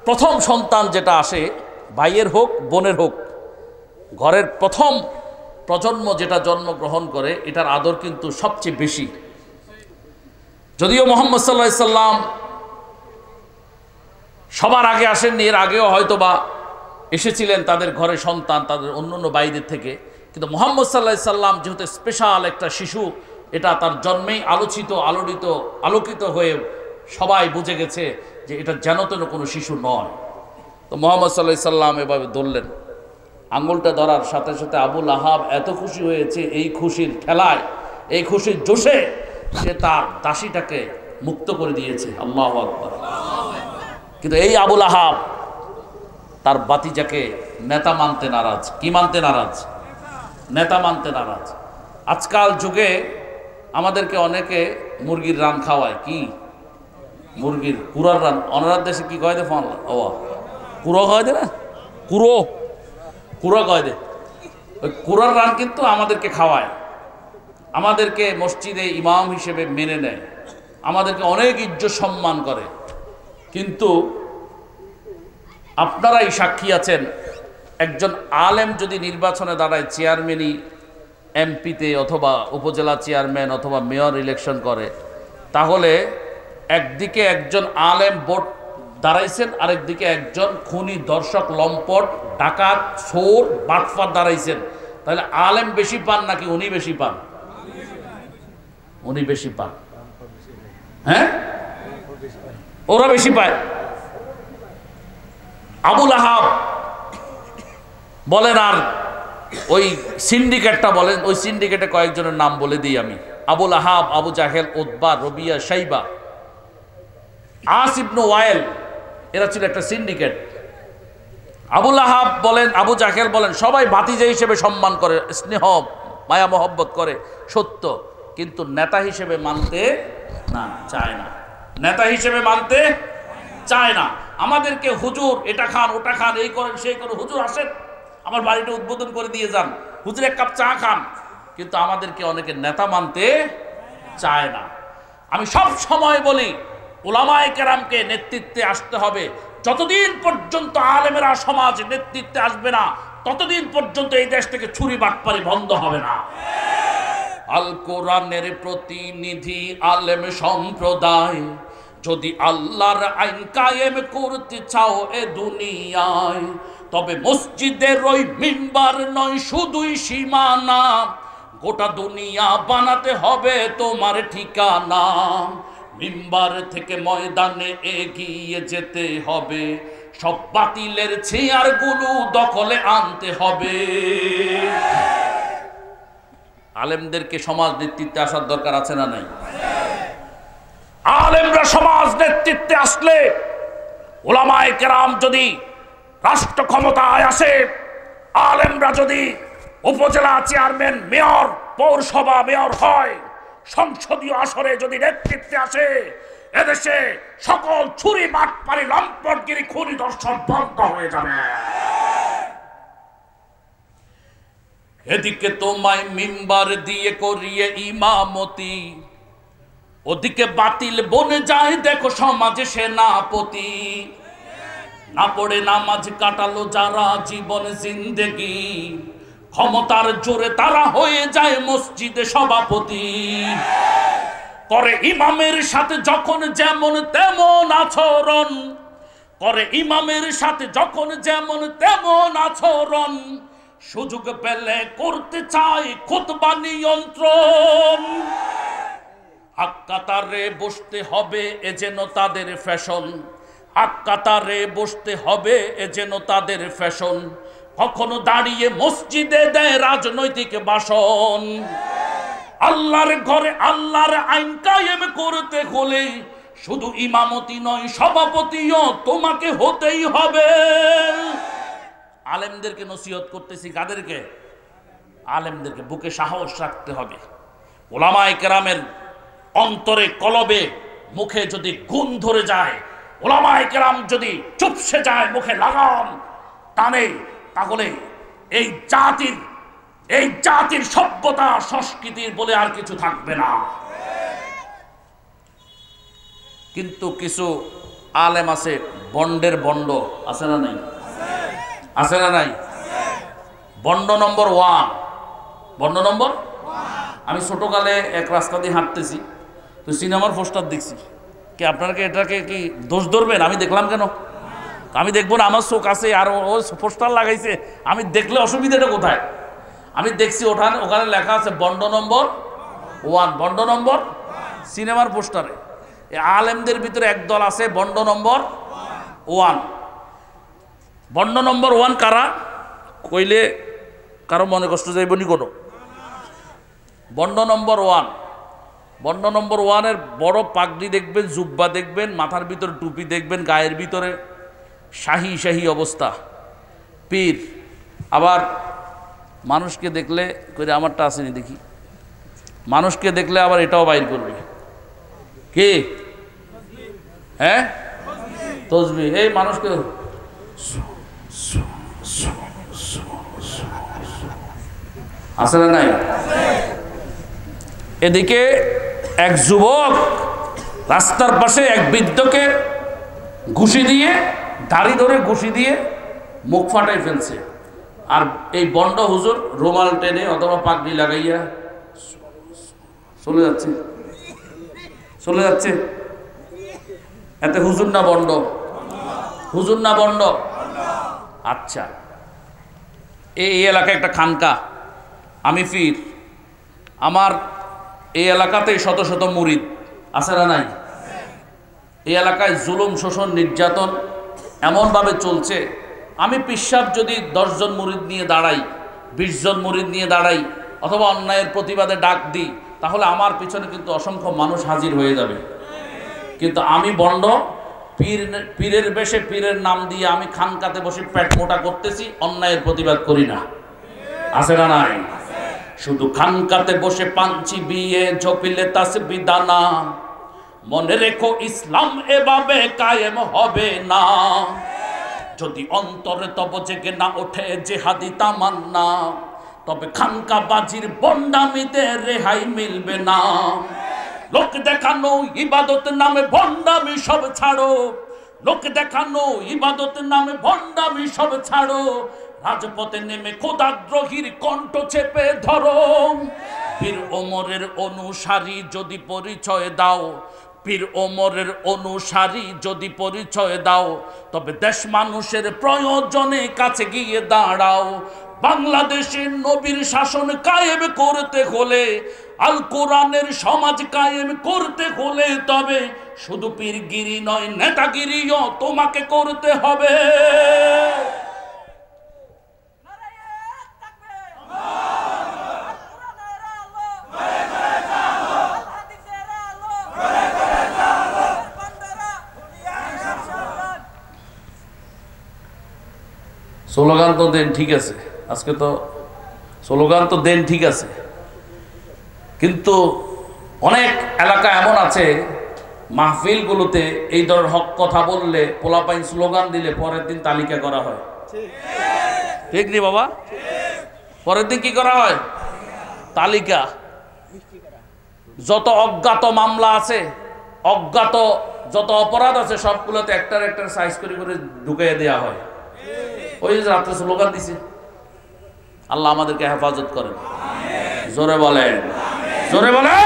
প্রথম সন্তান যেটা আসে, ভাইয়ের হোক বোনের হোক, ঘরের প্রথম প্রজন্ম যেটা জন্মগ্রহণ করে, এটার আদর কিন্তু সবচেয়ে বেশি। যদিও মুহাম্মদ সাল্লাল্লাহু আলাইহি সাল্লাম সবার আগে আসেননি, এর আগেও হয়তো বা এসেছিলেন তাদের ঘরে সন্তান তাদের অন্যান্য ভাইদের থেকে, কিন্তু মুহাম্মদ সাল্লাল্লাহু আলাইহি সাল্লাম যেহেতু স্পেশাল একটা শিশু, এটা তার জন্মেই আলোচিত আলোড়িত আলোকিত হয়ে সবাই বুঝে গেছে যে এটা যেন তেন কোনো শিশু নয়। তো মুহাম্মদ সাল্লাল্লাহু আলাইহি সাল্লাম এভাবে ধরলেন, আঙ্গুলটা ধরার সাথে সাথে আবু লাহাব এত খুশি হয়েছে, এই খুশির ঠেলায়, এই খুশির জোশে সে তার দাসীটাকে মুক্ত করে দিয়েছে। আল্লাহু আকবার। কিন্তু এই আবু লাহাব তার ভাতিজাকে নেতা মানতে নারাজ। কি মানতে নারাজ? নেতা মানতে নারাজ। আজকাল যুগে আমাদেরকে অনেকে মুরগির রান খাওয়ায়, কি মুরগির কুড়ার রান, অনারার দেশে কি কয় দে ফোন, ও কুড়ো কয় দে না, কুড়ো কুড়ো কয় দে, ওই কুড়ার রান কিন্তু আমাদেরকে খাওয়ায়, আমাদেরকে মসজিদে ইমাম হিসেবে মেনে নেয়, আমাদেরকে অনেক ইজ্জত সম্মান করে। কিন্তু আপনারাই সাক্ষী আছেন, একজন আলেম যদি নির্বাচনে দাঁড়ায়, চেয়ারম্যানই এমপিতে অথবা উপজেলা চেয়ারম্যান অথবা মেয়র ইলেকশন করে, তাহলে একদিকে একজন আলেম ভোট দাঁড়াইছেন, আরেকদিকে একজন খুনি, দর্শক, লম্পট, ডাকাত, চোর, বাটপার দাঁড়াইছেন। তাহলে আলেম বেশি পান নাকি উনি বেশি পান? উনি বেশি পান। হ্যাঁ, ওরা বেশি পায়। আবু লাহাব বলেন, আর ওই সিন্ডিকেটটা বলেন, ওই সিন্ডিকেটে কয়েকজনের নাম বলে দিই আমি। আবু লাহাব, আবু জাহেল, উতবা, রবিয়া, শাইবা, আস ইবনে ওয়াইল, এরা ছিল একটা সিন্ডিকেট। আবুল আহাব বলেন, আবু জাহেল বলেন, সবাই ভাতিজা হিসেবে সম্মান করে, স্নেহ মায়া মহব্বত করে, সত্য, কিন্তু নেতা হিসেবে মানতে না চায় না, নেতা হিসেবে মানতে চায় না। আমাদেরকে হুজুর এটা খান ওটা খান, এই করেন সেই করেন, হুজুর আসেন আমার বাড়িটা উদ্বোধন করে দিয়ে যান, হুজুর এক কাপ চা খান, কিন্তু আমাদেরকে অনেকে নেতা মানতে চায় না। আমি সব সময় বলি উলামায়ে কেরামকে নেতৃত্বে আসতে হবে। যতদিন পর্যন্ত আলেমেরা সমাজ নেতৃত্বে আসবে না, ততদিন পর্যন্ত এই দেশ থেকে চুরি বাটপারি বন্ধ হবে না। আল কোরআনের প্রতিনিধি আলেম সম্প্রদায়, যদি আল্লাহর আইন কায়েম করতে চাও এ দুনিয়ায়, তবে মসজিদের ওই মিম্বার নয় শুধুই সীমানা, গোটা দুনিয়া বানাতে হবে তোমার ঠিকানা। মিম্বার থেকে ময়দানে এগিয়ে যেতে হবে, সব বাতিলের চেয়ারগুলো দখলে আনতে হবে। আলেমদেরকে সমাজ নেতৃত্বে আসার দরকার আছে না নাই? আলেমরা সমাজ নেতৃত্বে আসলে, উলামায়ে কেরাম যদি রাষ্ট্র ক্ষমতায় আসে, আলেমরা যদি উপজেলা চেয়ারম্যান, মেয়র, পৌরসভা মেয়র হয়, সংসদীয় আসরে যদি নেতৃত্বে আসে, এদেশে সকল চুরি বাটপারি লম্পটগিরি খুনি দর্শন বন্ধ হয়ে যাবে। এদিকে তোমায় মিম্বার দিয়ে করিয়ে ইমামতি, ওদিকে বাতিল বনে যায় দেখো সমাজে সেনাপতি। না পড়ে নামাজ কাটালো যারা জীবন জিন্দেগি, ক্ষমতার জোরে তারা হয়ে যায় মসজিদে সভাপতি। করে ইমামের সাথে যখন যেমন তেমন আচরণ, করে ইমামের সাথে যখন যেমন তেমন আচরণ, সুযোগ পেলে করতে চায় খুতবা নিয়ন্ত্রণ। হক কাতারে বসতে হবে এ যেন তাদের ফ্যাশন, হক কাতারে বসতে হবে এ যেন তাদের ফ্যাশন। কখনো দাঁড়িয়ে মসজিদে দেয় রাজনৈতিক ভাষণ। আল্লাহর ঘরে আল্লাহর আইন কায়েম করতে হলে শুধু ইমামতি নয় সভাপতিও তোমাকে হতেই হবে। আলেমদেরকে নসিহত করতেছি, কাদেরকে? আলেমদেরকে। বুকে সাহস রাখতে হবে। উলামায়ে কেরামের অন্তরে কলবে মুখে যদি গুণ ধরে যায়, উলামায়ে কেরাম যদি চুপসে যায়, মুখে লাগাম টানে, তাহলে এই জাতির সভ্যতা সংস্কৃতির বলে আর কিছু থাকবে না। কিন্তু কিছু আলেম আছে বন্ডের বন্ড, আছে না নাই? আছে না নাই? বন্ড নম্বর 1, বন্ড নম্বর। আমি ছোটকালে এক রাস্তা দিয়ে হাঁটতেছি, তো সিনেমার পোস্টার দেখছি। কি আপনারা কি এটাকে কি দোষ ধরবেন? আমি দেখলাম কেন? আমি দেখবো না? আমার চোখ আছে, আর ও পোস্টার লাগাইছে, আমি দেখলে অসুবিধাটা কোথায়? আমি দেখছি ওখানে লেখা আছে বন্ড নম্বর 1, বন্ড নম্বর সিনেমার পোস্টারে। আলেমদের ভিতরে একদল আছে বন্ড নম্বর 1। বন্ড নম্বর 1 কারা কইলে কারো মনে কষ্ট যাইবনি কোনো? বন্ড নম্বর 1, বন্ড নম্বর 1-এর বড় পাগড়ি দেখবেন, জুব্বা দেখবেন, মাথার ভিতরে টুপি দেখবেন, গায়ের ভিতরে শাহী অবস্থা, পীর। আবার মানুষকে দেখলে করে আমারটা আসেনি দেখি, মানুষকে দেখলে আবার এটাও বাইর করবে, কি? হ্যাঁ, তসবিহ। এই মানুষকে আছে না নাই? এদিকে এক যুবক রাস্তার পাশে এক বৃদ্ধকে ঘুষি দিয়ে, দাড়ি ধরে ঘুষি দিয়ে মুখ ফাটাই ফেলছে। আর এই বন্ড হুজুর রুমাল টেনে অথবা পাগড়ি লাগাইয়া চলে যাচ্ছে। এতে হুজুর না বন্ড? হুজুর না বন্ড? আচ্ছা, এই এলাকায় একটা খানকা, আমি পীর, আমার এই এলাকাতেই শত শত মুরিদ, আছে না নাই? এই এলাকায় জুলুম, শোষণ, নির্যাতন এমনভাবে চলছে, আমি পিসাব যদি 10 জন মুরিদ নিয়ে দাঁড়াই, 20 জন মুরিদ নিয়ে দাঁড়াই, অথবা অন্যায়ের প্রতিবাদে ডাক দিই, তাহলে আমার পিছনে কিন্তু অসংখ্য মানুষ হাজির হয়ে যাবে। কিন্তু আমি বন্ড, পীরের বেশে পীরের নাম দিয়ে আমি খানকাতে বসে পেট মোটা করতেছি, অন্যায়ের প্রতিবাদ করি না, আছে না নাই? শুধু খানকাতে বসে পাঞ্চি বিয়ে ঝপিলে তাসবিহ দানা, মনে রেখো ইসলাম এভাবে কায়েম হবে না। যদি অন্তরে তব জেগে না ওঠে জেহাদি তামান্না, তবে খানকা বাজির বন্ডামিতে রেহাই মিলবে না। লোক দেখানো ইবাদত নামে ভণ্ডামি সব ছাড়ো, লোক দেখানো ইবাদত নামে ভণ্ডামি সব ছাড়ো, রাজপথে নেমে খোদাদ্রোহীর কণ্ঠ চেপে ধরো। পীর ওমরের অনুসারী যদি পরিচয় দাও, পীর ওমরের অনুসারী যদি পরিচয় দাও, তবে দেশ মানুষের প্রয়োজনে কাছে গিয়ে দাঁড়াও। বাংলাদেশের নবীর শাসন কায়েম করতে হলে, আল কোরআনের সমাজ কায়েম করতে হলে, তবে শুধু পীরগিরি নয় নেতাগিরিও তোমাকে করতে হবে। স্লোগান তো দেন ঠিক আছে, আজকে তো স্লোগান তো দেন ঠিক আছে, কিন্তু অনেক এলাকা এমন আছে মাহফিলগুলোতে এই ধরনের হক কথা বললে, পোলাপাইন স্লোগান দিলে পরের দিন তালিকা করা হয়, ঠিক নি বাবা? পরের দিন কি করা হয়? তালিকা। যত অজ্ঞাত মামলা আছে, অজ্ঞাত যত অপরাধ আছে, সবগুলোতে একটার একটার সাইজ করে করে ঢুকিয়ে দেওয়া হয়। ওই রাত্রে স্লোগান দিছে। আল্লাহ আমাদেরকে হেফাজত করেন, জোরে বলেন, জোরে বলেন।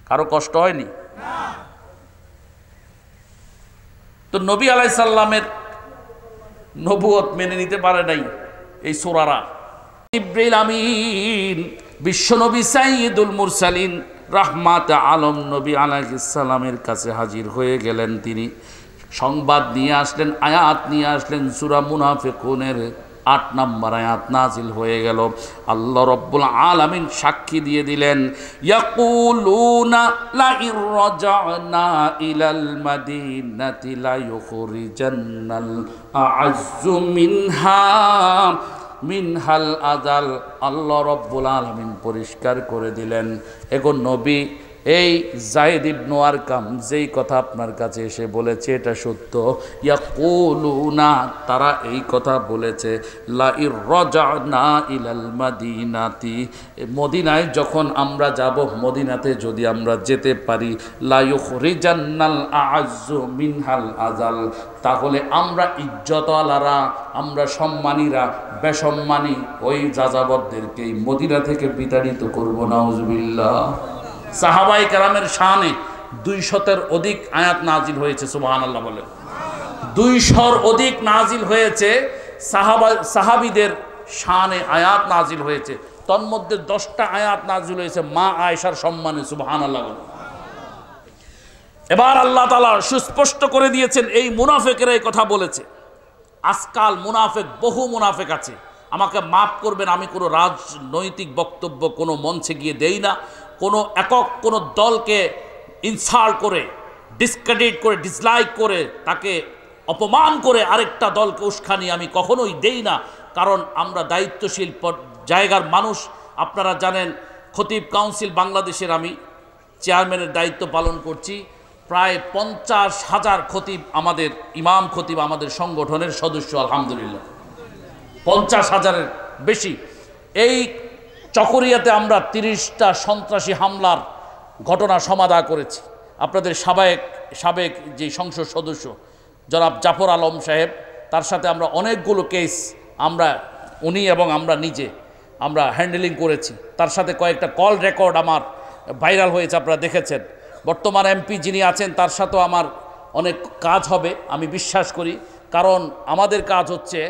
কারো কষ্ট হয়নি তো? নবী আলাইহিস সালামের নবুয়ত মেনে নিতে পারে নাই এই সূরারা। জিবরিল আমিন বিশ্বনবী সাইয়্যিদুল মুরসালিন রাহমাত আলম নবী আলাইহিস সালামের কাছে হাজির হয়ে গেলেন। তিনি সংবাদ নিয়ে আসলেন, আয়াত নিয়ে আসলেন। সূরা মুনাফিকুনের ৮ নম্বর আয়াত নাজিল হয়ে গেল। আল্লাহ রব্বুল আলামিন সাক্ষী দিয়ে দিলেন, ইয়াকুলুনা লা ইন রাজা'না ইলাল মাদিনাতি লা ইউখরিজান্নাল আ'আজ্জু মিনহাল আযাল। আল্লাহ রব্বুল আলামিন পরিষ্কার করে দিলেন, এগো নবী, এই যায়েদ ইবনে আরকাম যেই কথা আপনার কাছে এসে বলেছে এটা সত্য। ইয়াকুলুনা, তারা এই কথা বলেছে, লা ইর রাজা'না ইলাল মাদিনাতি, মদিনায় যখন আমরা যাব, মদিনাতে যদি আমরা যেতে পারি, লা ইউখরিজান্নাল আ'আজ্জু মিনহাল আযাল, তাহলে আমরা ইজ্জতওয়ালারা, আমরা সম্মানীরা বেসম্মানী ওই যাযাবরদেরকে মদিনা থেকে বিতাড়িত করব। নাউজুবিল্লাহ। সাহাবায়ে কেরামের শানে 200-এর অধিক আয়াত নাজিল হয়েছে। সুবহানাল্লাহ বলেন। 200-র অধিক নাজিল হয়েছে, সাহাবীদের শানে আয়াত নাজিল হয়েছে। তন্মধ্যে 10টা আয়াত নাজিল হয়েছে মা আয়েশার সম্মানে। সুবহানাল্লাহ বলেন। এবার আল্লাহ তাআলা সুস্পষ্ট করে দিয়েছেন এই মুনাফিকেরা এই কথা বলেছে। আজকাল মুনাফিক, বহু মুনাফিক আছে। আমাকে মাফ করবেন, আমি কোনো রাজনৈতিক বক্তব্য কোনো মঞ্চে গিয়ে দেই না, কোনো একক কোনো দলকে ইনসাল্ট করে, ডিসক্রেডিট করে, ডিসলাইক করে, তাকে অপমান করে আরেকটা দলকে উস্কানি আমি কখনোই দেই না। কারণ আমরা দায়িত্বশীল জায়গার মানুষ। আপনারা জানেন খতিব কাউন্সিল বাংলাদেশের আমি চেয়ারম্যানের দায়িত্ব পালন করছি। প্রায় 50,000 খতিব, আমাদের ইমাম খতিব আমাদের সংগঠনের সদস্য। আলহামদুলিল্লাহ 50,000-এর বেশি। এই চকরিয়াতে আমরা 30টা সন্ত্রাসী হামলার ঘটনা সমাধা করেছি। আপনাদের সাবেক যে সংসদ সদস্য জনাব জাফর আলম সাহেব, তার সাথে আমরা অনেকগুলো কেস উনি এবং আমরা নিজে আমরা হ্যান্ডেলিং করেছি। তার সাথে কয়েকটা কল রেকর্ড আমার ভাইরাল হয়েছে, আপনারা দেখেছেন। বর্তমান এমপি যিনি আছেন তার সাথেও আমার অনেক কাজ হবে আমি বিশ্বাস করি। কারণ আমাদের কাজ হচ্ছে,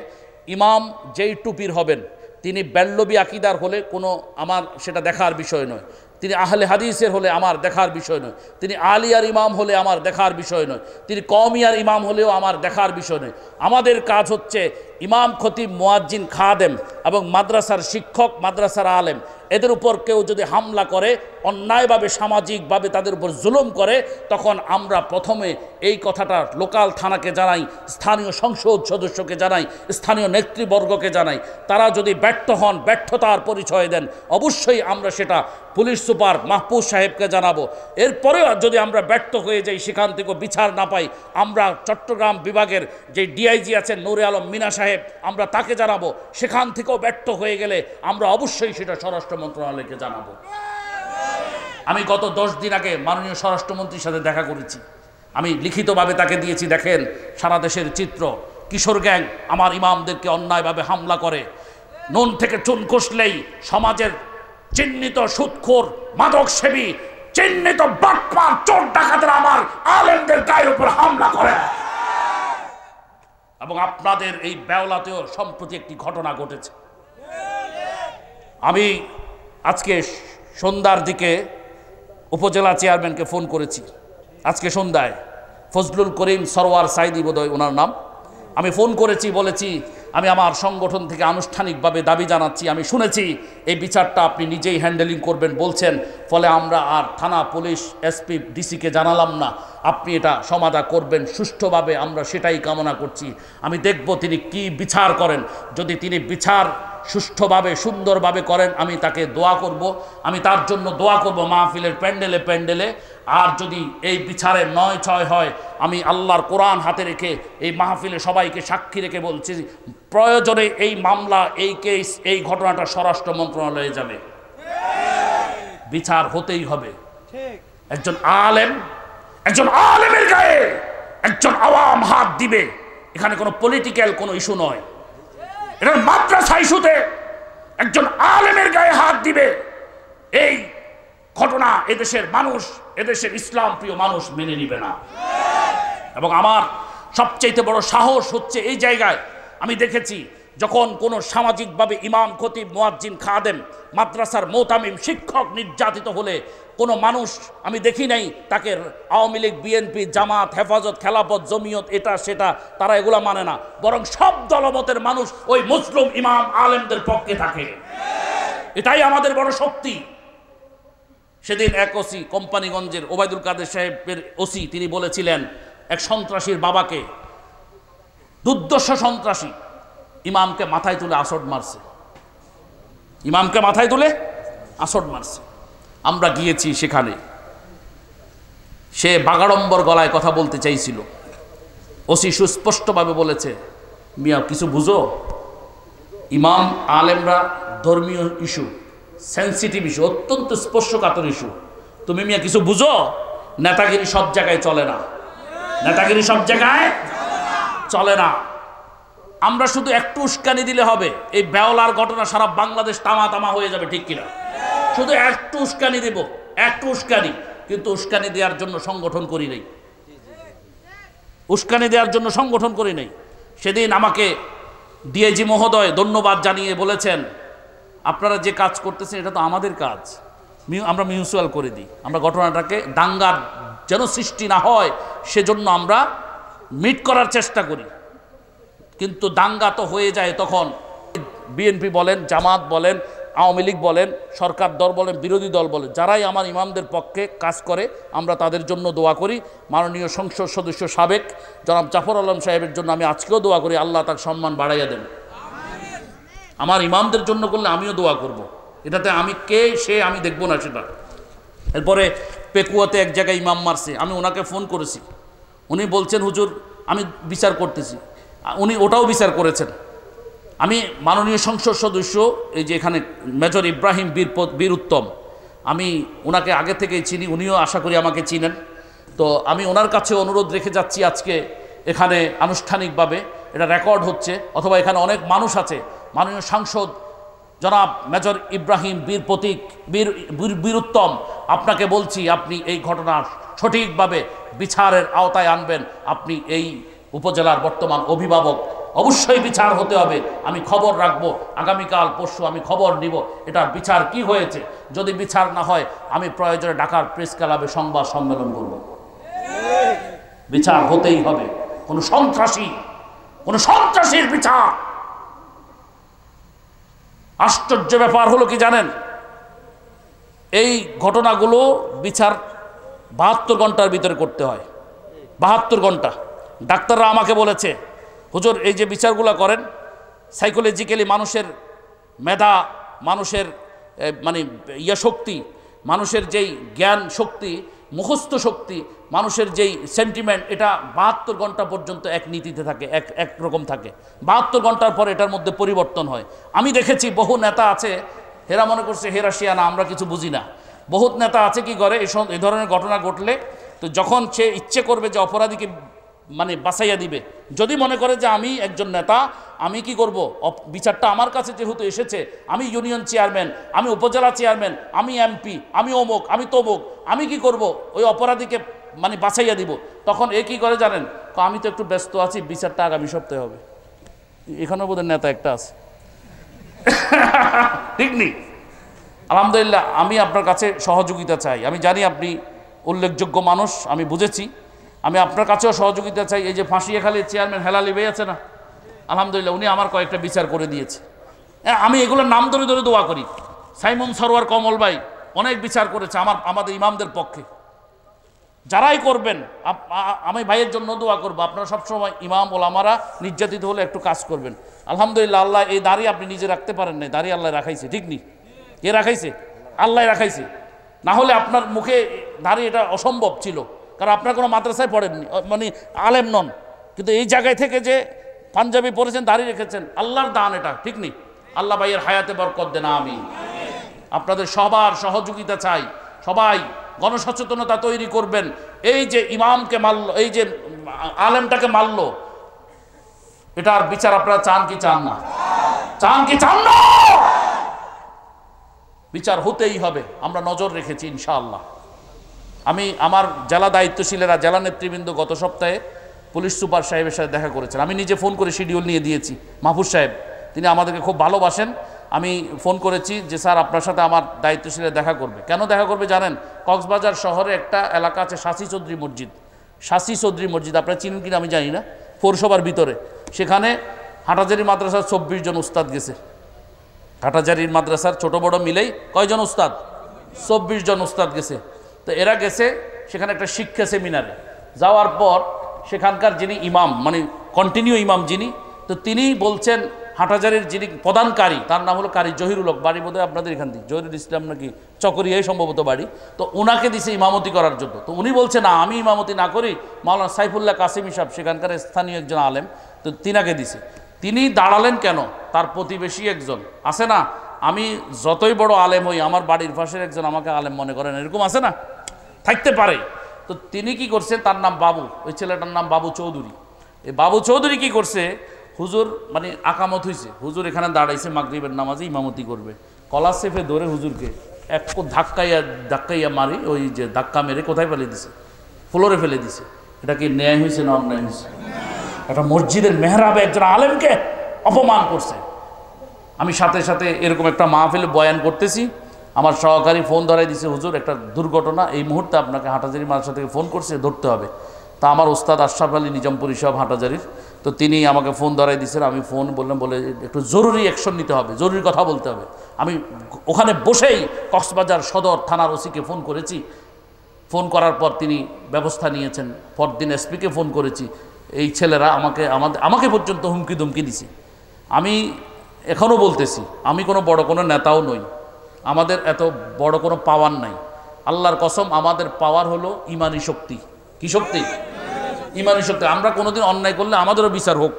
ইমাম যেই টুপির হবেন তিনি বেল্লবী আকিদার হলে কোনো আমার সেটা দেখার বিষয় নয়। তিনি আহলে হাদিসের হলে আমার দেখার বিষয় নয়, তিনি আলিয়ার ইমাম হলে আমার দেখার বিষয় নয়, তিনি কওমিয়ার ইমাম হলেও আমার দেখার বিষয় নয়। আমাদের কাজ হচ্ছে ইমাম, খতিব, মুয়াজ্জিন, খাদেম এবং মাদ্রাসার শিক্ষক, মাদ্রাসার আলেম, এদের উপর কেউ যদি হামলা করে, অন্যায়ভাবে সামাজিকভাবে তাদের উপর জুলুম করে, তখন আমরা প্রথমে এই কথাটা লোকাল থানাকে জানাই, স্থানীয় সংসদ সদস্যকে জানাই, স্থানীয় নেতৃবর্গকে জানাই। তারা যদি ব্যর্থ হন, ব্যর্থতার পরিচয় দেন, অবশ্যই আমরা সেটা পুলিশ সুপার মাহফুজ সাহেবকে জানাবো। এরপরেও যদি আমরা ব্যর্থ হয়ে যাই, সেখান থেকে বিচার না পাই, আমরা চট্টগ্রাম বিভাগের যে ডিআইজি আছেন নূরে আলম মিনা সাহেব, আমরা তাকে জানাবো। সেখান থেকেও ব্যর্থ হয়ে গেলে আমরা অবশ্যই সেটা স্বরাষ্ট্র মন্ত্রণালয়কে জানাবো। আমি গত 10 দিন আগে মাননীয় স্বরাষ্ট্রমন্ত্রীর সাথে দেখা করেছি। আমি লিখিতভাবে তাকে দিয়েছি, দেখেন সারা দেশের চিত্র, কিশোর গ্যাং আমার ইমামদেরকে অন্যায়ভাবে হামলা করে, নুন থেকে চুন কষলেই সমাজের চিহ্নিত সুদখোর, মাদকসেবী, চিহ্নিত বাটপার, চোর ডাকাতেরা আমার আলেমদের গায়ের উপর হামলা করে। এবং আপনাদের এই বেওলাতেও সম্প্রতি একটি ঘটনা ঘটেছে। আমি আজকে সন্ধ্যার দিকে উপজেলা চেয়ারম্যানকে ফোন করেছি, আজকে সন্ধ্যায়, ফজলুল করিম সরওয়ার সাইদি বোধহয় ওনার নাম। আমি ফোন করেছি, বলেছি আমি আমার সংগঠন থেকে আনুষ্ঠানিকভাবে দাবি জানাচ্ছি, আমি শুনেছি এই বিচারটা আপনি নিজেই হ্যান্ডেলিং করবেন বলছেন, ফলে আমরা আর থানা, পুলিশ, এসপি, ডিসিকে জানালাম না, আপনি এটা সমাধা করবেন সুষ্ঠুভাবে, আমরা সেটাই কামনা করছি। আমি দেখব তিনি কি বিচার করেন। যদি তিনি বিচার সুষ্ঠুভাবে, সুন্দরভাবে করেন, আমি তাকে দোয়া করব, আমি তার জন্য দোয়া করব মাহফিলের প্যান্ডেলে প্যান্ডেলে। আর যদি এই বিচারে 9-6 হয়, আমি আল্লাহর কোরআন হাতে রেখে এই মাহফিলে সবাইকে সাক্ষী রেখে বলছি, প্রয়োজনে এই মামলা, এই কেস, এই ঘটনাটা স্বরাষ্ট্র মন্ত্রণালয়ে যাবে, বিচার হতেই হবে। একজন আলেমের গায়ে একজন আওয়াম হাত দিবে, এখানে কোনো পলিটিক্যাল কোনো ইস্যু নয়, এটা মাদ্রাসা ইস্যুতে একজন আলেমের গায়ে হাত দিবে, এই ঘটনা এদেশের মানুষ, এদেশের ইসলাম প্রিয় মানুষ মেনে নিবে না। এবং আমার সবচেয়ে বড় সাহস হচ্ছে এই জায়গায়, আমি দেখেছি যখন কোনো সামাজিকভাবে ইমাম, খতিব, মুয়াজ্জিন, খাদেম, মাদ্রাসার মোতামিম, শিক্ষক নির্যাতিত হলে কোনো মানুষ আমি দেখি নাই তাকে আওয়ামী লীগ, বিএনপি, জামাত, হেফাজত, খেলাফত, জমিয়ত, এটা সেটা, তারা এগুলা মানে না, বরং সব দলমতের মানুষ ওই মুসলিম ইমাম আলেমদের পক্ষে থাকে। এটাই আমাদের বড় শক্তি। সেদিন এক ওসি, কোম্পানিগঞ্জের ওবায়দুল কাদের সাহেবের ওসি, তিনি বলেছিলেন এক সন্ত্রাসীর বাবাকে, দুর্দর্শ সন্ত্রাসী, ইমামকে মাথায় তুলে আসড মারছে, ইমামকে মাথায় তুলে আসড মারছে। আমরা গিয়েছি সেখানে, সে বাগাড়ম্বর গলায় কথা বলতে চাইছিল, ওসি সুস্পষ্টভাবে বলেছে, মিয়া কিছু বুঝো, ইমাম আলেমরা ধর্মীয় ইস্যু, সেন্সিটিভ ইস্যু, অত্যন্ত স্পর্শকাতর ইস্যু, তুমি মিয়া কিছু বুঝো? নেতাগিরি সব জায়গায় চলে না, নেতাগিরি সব জায়গায় চলে না। আমরা শুধু একটু উস্কানি দিলে হবে, এই বেওলার ঘটনা সারা বাংলাদেশ তামা হয়ে যাবে, ঠিক কিনা? শুধু একটু উস্কানি দেব, একটু উস্কানি, কিন্তু উস্কানি দেওয়ার জন্য সংগঠন করি নাই, উস্কানি দেওয়ার জন্য সংগঠন করি নাই। সেদিন আমাকে ডিআইজি মহোদয় ধন্যবাদ জানিয়ে বলেছেন, আপনারা যে কাজ করতেছেন এটা তো আমাদের কাজ, আমরা মিউচুয়াল করে দিই, আমরা ঘটনাটাকে দাঙ্গার যেন সৃষ্টি না হয় সেজন্য আমরা মিট করার চেষ্টা করি। কিন্তু দাঙ্গা তো হয়ে যায় তখন, বিএনপি বলেন, জামাত বলেন, আওয়ামী লীগ বলেন, সরকার দল বলেন, বিরোধী দল বলেন, যারাই আমার ইমামদের পক্ষে কাজ করে আমরা তাদের জন্য দোয়া করি। মাননীয় সংসদ সদস্য সাবেক জনাব জাফর আলম সাহেবের জন্য আমি আজকেও দোয়া করি, আল্লাহ তার সম্মান বাড়াইয়া দেন। আমার ইমামদের জন্য করলে আমিও দোয়া করব, এটাতে আমি কে সে আমি দেখব না সেটা। এরপরে পেকুয়াতে এক জায়গায় ইমাম মারছে, আমি ওনাকে ফোন করেছি, উনি বলছেন হুজুর আমি বিচার করতেছি, উনি ওটাও বিচার করেছেন। আমি মাননীয় সংসদ সদস্য এই যে এখানে মেজর ইব্রাহিম বীর উত্তম, আমি ওনাকে আগে থেকেই চিনি, উনিও আশা করি আমাকে চিনেন। তো আমি ওনার কাছে অনুরোধ রেখে যাচ্ছি, আজকে এখানে আনুষ্ঠানিকভাবে এটা রেকর্ড হচ্ছে, অথবা এখানে অনেক মানুষ আছে, মাননীয় সাংসদ জনাব মেজর ইব্রাহিম বীর উত্তম, আপনাকে বলছি আপনি এই ঘটনা সঠিকভাবে বিচারের আওতায় আনবেন। আপনি এই উপজেলার বর্তমান অভিভাবক, অবশ্যই বিচার হতে হবে। আমি খবর রাখবো, আগামীকাল পরশু আমি খবর নিব এটার বিচার কি হয়েছে। যদি বিচার না হয় আমি প্রয়োজনে ঢাকার প্রেস ক্লাবে সংবাদ সম্মেলন করব। বিচার হতেই হবে। কোন সন্ত্রাসীর বিচার। আশ্চর্য ব্যাপার হলো কি জানেন, এই ঘটনাগুলো বিচার 72 ঘন্টার ভিতরে করতে হয়। 72 ঘন্টা। ডাক্তাররা আমাকে বলেছে, হুজুর এই যে বিচারগুলো করেন সাইকোলজিক্যালি মানুষের মেধা, মানুষের মানে শক্তি, মানুষের যেই জ্ঞান শক্তি, মুখস্থ শক্তি, মানুষের যেই সেন্টিমেন্ট, এটা 72 ঘন্টা পর্যন্ত এক নীতিতে থাকে, একরকম থাকে। 72 ঘন্টার পর এটার মধ্যে পরিবর্তন হয়। আমি দেখেছি বহু নেতা আছে, হেরা মনে করছে হেরা শিয়ানা, আমরা কিছু বুঝি না। বহুত নেতা আছে কি করে এই ধরনের ঘটনা ঘটলে, তো যখন সে ইচ্ছে করবে যে অপরাধীকে মানে বাঁচাইয়া দিবে, যদি মনে করে যে আমি একজন নেতা, আমি কি করব, বিচারটা আমার কাছে যেহেতু এসেছে, আমি ইউনিয়ন চেয়ারম্যান, আমি উপজেলা চেয়ারম্যান, আমি এমপি, আমি অমুক, আমি তমুক, আমি কি করব ওই অপরাধীকে মানে বাঁচাইয়া দিব। তখন এ কি করে জানেন, আমি তো একটু ব্যস্ত আছি, বিচারটা আগামী সপ্তাহে হবে। এখানেও বোধহয় নেতা একটা আছে, ঠিক নেই? আলহামদুলিল্লাহ, আমি আপনার কাছে সহযোগিতা চাই। আমি জানি আপনি উল্লেখযোগ্য মানুষ, আমি বুঝেছি। আমি আপনার কাছেও সহযোগিতা চাই। এই যে ফাঁসিয়াখালীর চেয়ারম্যান হেলালি ভাই আছে না, আলহামদুলিল্লাহ উনি আমার কয়েকটা বিচার করে দিয়েছে। আমি এগুলোর নাম ধরে ধরে দোয়া করি। সাইমন সরোয়ার কমল ভাই অনেক বিচার করেছে আমাদের ইমামদের পক্ষে। যারাই করবেন আমি ভাইয়ের জন্য দোয়া করবো। আপনারা সবসময় ইমাম ওলামারা নির্যাতিত হলে একটু কাজ করবেন। আলহামদুলিল্লাহ, আল্লাহ এই দাড়ি আপনি নিজে রাখতে পারেন নাই, দাড়ি আল্লাহ রাখাইছে, ঠিক নি? কে রাখাইছে? আল্লাহ রাখাইছে। না হলে আপনার মুখে দাড়ি এটা অসম্ভব ছিল, কারণ আপনার কোনো মাদ্রাসায় পড়েননি, মানে আলেম নন, কিন্তু এই জায়গায় থেকে যে পাঞ্জাবি পরেছেন, দাড়ি রেখেছেন, আল্লাহর দান এটা, ঠিক নেই? আল্লাহ ভাইয়ের হায়াতে বরকত দেন, আমিন। আপনাদের সবার সহযোগিতা চাই। সবাই গণসচেতনতা তৈরি করবেন। এই যে ইমামকে মারল, এই যে আলেমটাকে মারল, এটার বিচার আপনারা চান কি চান না? চান কি চান না? বিচার হতেই হবে, আমরা নজর রেখেছি ইনশাআল্লাহ। আমি আমার জেলা দায়িত্বশীলেরা, জেলা নেতৃবৃন্দ গত সপ্তাহে পুলিশ সুপার সাহেবের সাথে দেখা করেছেন। আমি নিজে ফোন করে শিডিউল নিয়ে দিয়েছি। মাহফুজ সাহেব, তিনি আমাদেরকে খুব ভালোবাসেন। আমি ফোন করেছি যে স্যার আপনার সাথে আমার দায়িত্বশীলের দেখা করবে। কেন দেখা করবে জানেন? কক্সবাজার শহরে একটা এলাকা আছে শাসি চৌধুরী মসজিদ। শাসি চৌধুরী মসজিদ আপনারা চিনেন কিনা আমি জানি না, পৌরসভার ভিতরে। সেখানে হাটাজারি মাদ্রাসার 24 জন উস্তাদ গেছে। হাটাজারির মাদ্রাসার ছোট বড় মিলেই কয়জন উস্তাদ? 24 জন উস্তাদ গেছে। তো এরা গেছে সেখানে একটা শিক্ষা সেমিনারে। যাওয়ার পর সেখানকার যিনি ইমাম, মানে কন্টিনিউ ইমাম যিনি, তো তিনি বলছেন হাটাজারির যিনি প্রধান কারি, তার নাম হলো কারি জহিরুল হক, বাড়ি বোধহয় আপনাদের এখান থেকে জহিরুল ইসলাম নাকি চকরিয়ায় সম্ভবত বাড়ি। তো ওনাকে দিছে ইমামতি করার জন্য। তো উনি বলছে না, আমি ইমামতি না করি, মাওলানা সাইফুল্লাহ কাসিমি সাহেব সেখানকার স্থানীয় একজন আলেম, তো তিনাকে দিছে। তিনি দাঁড়ালেন কেন? তার প্রতিবেশী একজন আছে না, আমি যতই বড় আলেম হই, আমার বাড়ির পাশের একজন আমাকে আলেম মনে করেন, এরকম আছে না, থাকতে পারে। তো তিনি কি করছেন, তার নাম বাবু, ওই ছেলেটার নাম বাবু চৌধুরী। এই বাবু চৌধুরী কি করছে, হুজুর মানে আকামত হয়েছে, হুজুর এখানে দাঁড়াইছে মাগরিবের নামাজে ইমামতি করবে, কলা সেফে ধরে হুজুরকে এক ধাক্কাইয়া মারি, ওই যে ধাক্কা মেরে কোথায় ফেলে দিছে? ফ্লোরে ফেলে দিছে। এটা কি ন্যায় হয়েছে না অন্যায় হয়েছে? একটা মসজিদের মেহরাবে একজন আলেমকে অপমান করছে। আমি সাথে সাথে এরকম একটা মাহফিলে বয়ান করতেছি, আমার সহকারী ফোন ধরাই দিছে, হুজুর একটা দুর্ঘটনা, এই মুহূর্তে আপনাকে হাটাজারি মাদ্রাসা থেকে ফোন করছে, ধরতে হবে। তা আমার ওস্তাদ আশরাফ আলী নিজামপুরি সাহেব হাটাজারির, তো তিনি আমাকে ফোন ধরাই দিয়েছেন। আমি ফোন বললাম, বলে একটু জরুরি অ্যাকশন নিতে হবে, জরুরি কথা বলতে হবে। আমি ওখানে বসেই কক্সবাজার সদর থানার ওসিকে ফোন করেছি। ফোন করার পর তিনি ব্যবস্থা নিয়েছেন। পরদিন এসপিকে ফোন করেছি। এই ছেলেরা আমাকে পর্যন্ত হুমকি ধুমকি দিছে। আমি এখনও বলতেছি, আমি কোনো বড় কোনো নেতাও নই, আমাদের এত বড় কোনো পাওয়ার নাই। আল্লাহর কসম, আমাদের পাওয়ার হলো ইমানি শক্তি। কি শক্তি? ইমানি শক্তি। আমরা কোনোদিন অন্যায় করলে আমাদেরও বিচার হোক,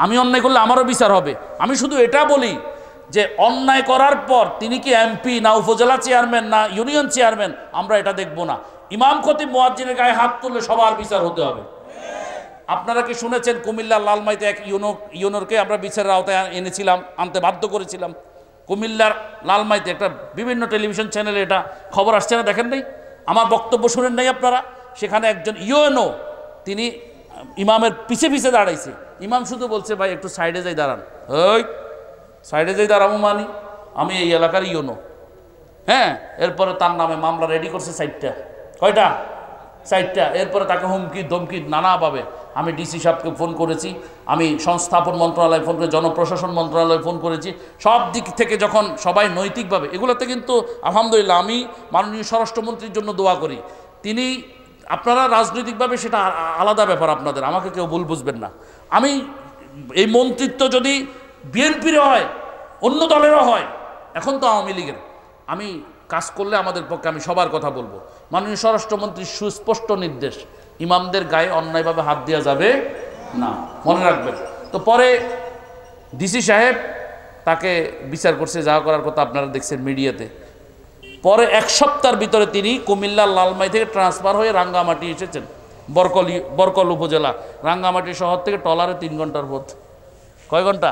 আমি অন্যায় করলে আমারও বিচার হবে। আমি শুধু এটা বলি যে অন্যায় করার পর তিনি কি এমপি না উপজেলা চেয়ারম্যান না ইউনিয়ন চেয়ারম্যান, আমরা এটা দেখব না। ইমাম খতিব মুয়াজ্জিনের গায়ে হাত তুললে সবার বিচার হতে হবে। আপনারা কি শুনেছেন কুমিল্লার লালমাইতে এক ইউনোরকে আমরা বিচারের আওতায় এনেছিলাম, আনতে বাধ্য করেছিলাম। কুমিল্লার লালমাইতে একটা বিভিন্ন টেলিভিশন চ্যানেলে এটা খবর আসছে না, দেখেন নাই? আমার বক্তব্য শুনেন নাই আপনারা? সেখানে একজন ইউএনও তিনি ইমামের পিছে পিছে দাঁড়াইছে, ইমাম শুধু বলছে ভাই একটু সাইডে যাই দাঁড়ান। ওই সাইডে যাই দাঁড়াবো মানি আমি এই এলাকার ইউনো। হ্যাঁ, এরপরে তার নামে মামলা রেডি করছে 4টা। কয়টা? 4টা। এরপরে তাকে হুমকি ধমকি নানাভাবে। আমি ডিসি সাহেবকে ফোন করেছি, আমি সংস্থাপন মন্ত্রণালয়ে ফোন করে, জনপ্রশাসন মন্ত্রণালয়ে ফোন করেছি। সব দিক থেকে যখন সবাই নৈতিকভাবে এগুলোতে কিন্তু আলহামদুলিল্লাহ আমি মাননীয় স্বরাষ্ট্রমন্ত্রীর জন্য দোয়া করি। তিনি, আপনারা রাজনৈতিকভাবে সেটা আলাদা ব্যাপার আপনাদের, আমাকে কেউ ভুল বুঝবেন না। আমি এই মন্ত্রিত্ব যদি বিএনপির হয়, অন্য দলেরও হয়, এখন তো আওয়ামী লীগের, আমি কাজ করলে আমাদের পক্ষে আমি সবার কথা বলবো। মাননীয় স্বরাষ্ট্রমন্ত্রীর সুস্পষ্ট নির্দেশ, ইমামদের গায়ে অন্যায়ভাবে হাত দেওয়া যাবে না, মনে রাখবেন। তো পরে ডিসি সাহেব তাকে বিচার করছে, যা করার কথা আপনারা দেখছেন মিডিয়াতে। পরে 1 সপ্তাহের ভিতরে তিনি কুমিল্লার লালমাই থেকে ট্রান্সফার হয়ে রাঙ্গামাটি এসেছেন, বরকল উপজেলা রাঙ্গামাটি শহর থেকে ট্রলারে 3 ঘন্টার পথ। কয় ঘন্টা?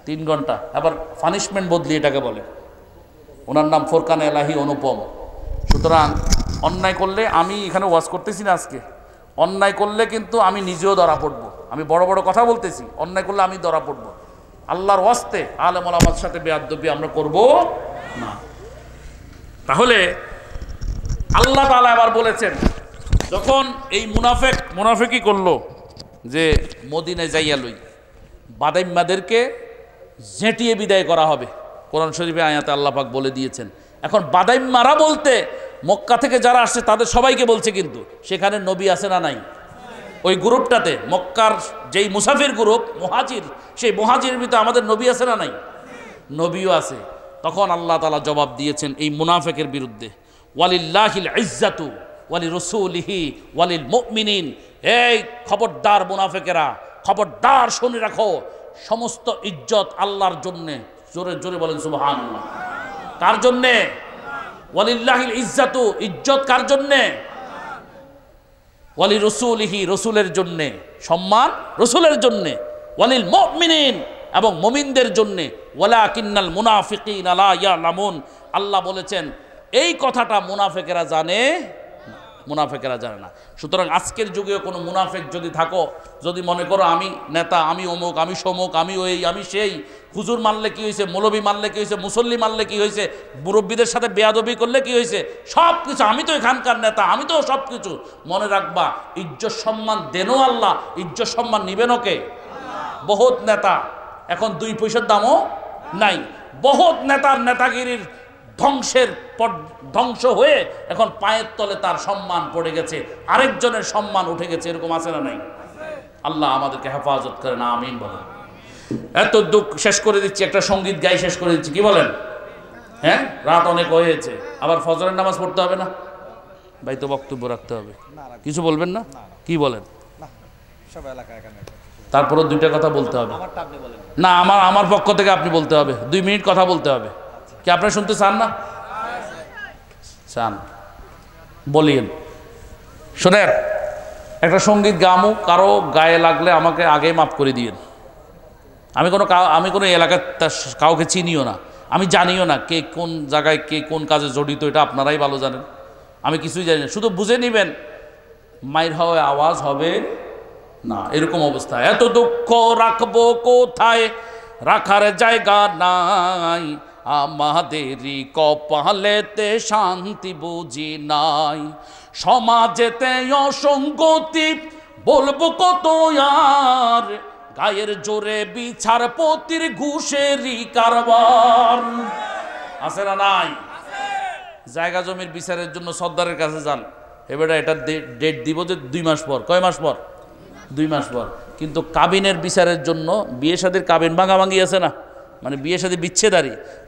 3 ঘন্টা। আবার পানিশমেন্ট বদলি এটাকে বলে। ওনার নাম ফোরকান এলাহি অনুপম। সুতরাং অন্যায় করলে, আমি এখানে ওয়াজ করতেছি না আজকে, অন্যায় করলে কিন্তু আমি নিজেও ধরা পড়বো। আমি বড় বড় কথা বলতেছি, অন্যায় করলে আমি ধরা পড়বো। আল্লাহর ওয়াস্তে আলেম ওলামার সাথে বেয়াদবি আমরা করব না। তাহলে আল্লাহ তাআলা আবার বলেছেন, যখন এই মুনাফেকি করলো যে মদিনায় যাইয়া লই, বাদাইম্মাদেরকে ঝেঁটিয়ে বিদায় করা হবে। কোরআন শরীফে আয়াতে আল্লাহ পাক বলে দিয়েছেন। এখন বাদাইম্মারা বলতে মক্কা থেকে যারা আসছে তাদের সবাইকে বলছে, কিন্তু সেখানে নবী আছে না নাই? ওই গ্রুপটাতে মক্কার যেই মুসাফির গ্রুপ মুহাজির, সেই মুহাজিরের ভিতরে আমাদের নবী আছে না নাই? নবীও আছে। তখন আল্লাহ তাআলা জবাব দিয়েছেন এই মুনাফিকের বিরুদ্ধে, ওয়ালিল্লাহিল ইজ্জাতু ওয়ালি রাসূলিহি ওয়ালিল মুমিনিন। এই খবরদার মুনাফিকেরা, খবরদার শুনে রাখো, সমস্ত ইজ্জত আল্লাহর জন্যে। জোরে জোরে বলেন সুবহানাল্লাহ। কার জন্যে? ওয়ালিল্লাহিল ইজ্জাতু, ইজ্জত কার জন্যে? ওয়ালি রাসূলিহি, রাসূলের জন্যে, সম্মান রাসূলের জন্যে। ওয়ালিল মুমিনিন, এবং মুমিনদের জন্যে। ওয়ালাকিন্নাল মুনাফিকিনা লা ইয়ালামুন, আল্লাহ বলেছেন এই কথাটা মুনাফিকেরা জানে, মুনাফিকেরা জানে না। সুতরাং আজকের যুগে কোনো মুনাফিক যদি থাকো, যদি মনে করো আমি নেতা, আমি অমুক, আমি সমুক, আমি ওই, আমি সেই, হুজুর মারলে কি হয়েছে, মৌলবী মারলে কি হয়েছে, মুসল্লি মারলে কি হয়েছে, মুরব্বীদের সাথে বেয়াদবি করলে কি হয়েছে, সব কিছু, আমি তো এখানকার নেতা, আমি তো সব কিছু। মনে রাখবা, ইজ্জত সম্মান দেনও আল্লাহ, ইজ্জত সম্মান নিবেনও কে? বহুত নেতা এখন 2 পয়সার দামও নাই। বহুত নেতার নেতাগিরির ধ্বংস হয়ে এখন পায়ের তলে তার সম্মান পড়ে গেছে, আরেকজনের সম্মান উঠে গেছে। এরকম আছে না নাই? আল্লাহ আমাদেরকে হেফাজত করেন, আমিন বলেন। এত দুঃখ শেষ করে দিচ্ছি, একটা সঙ্গীত গাই শেষ করে দিচ্ছি, কি বলেন? হ্যাঁ, রাত অনেক হয়েছে, আবার ফজরের নামাজ পড়তে হবে না ভাই? তো বক্তব্য রাখতে হবে, কিছু বলবেন না? কি বলেন? তারপরে 2টা কথা বলতে হবে না, আমার পক্ষ থেকে আপনি বলতে হবে, 2 মিনিট কথা বলতে হবে। কি আপনারা শুনতে চান না? চান, বলিয়েন। শোনেন, একটা সঙ্গীত গামু, কারো গায়ে লাগলে আমাকে আগে মাফ করে দিয়েন। আমি কোনো এলাকার কাউকে চিনিও না, আমি জানিও না কে কোন জায়গায়, কে কোন কাজে জড়িত, এটা আপনারাই ভালো জানেন, আমি কিছুই জানি না। শুধু বুঝে নেবেন, মাইর হওয়ায় আওয়াজ হবে না, এরকম অবস্থা। এত দুঃখ রাখবো কোথায়, রাখার জায়গা নাই, আমাদেরই কপালেতে শান্তি বুঝি নাই, সমাজেতে অসঙ্গতি বলবো কত আর, গায়ের জোরে বিচার পতির ঘুষেরই কারবার। আছে না নাই? জায়গা জমির বিচারের জন্য সর্দারের কাছে যান, এবারে এটা ডেট দিব যে 2 মাস পর। কয় মাস পর? 2 মাস পর। কিন্তু কাবিনের বিচারের জন্য, বিয়ে শাদীর কাবিন ভাঙাভাঙি আছে না, মানে বিয়ে শাদী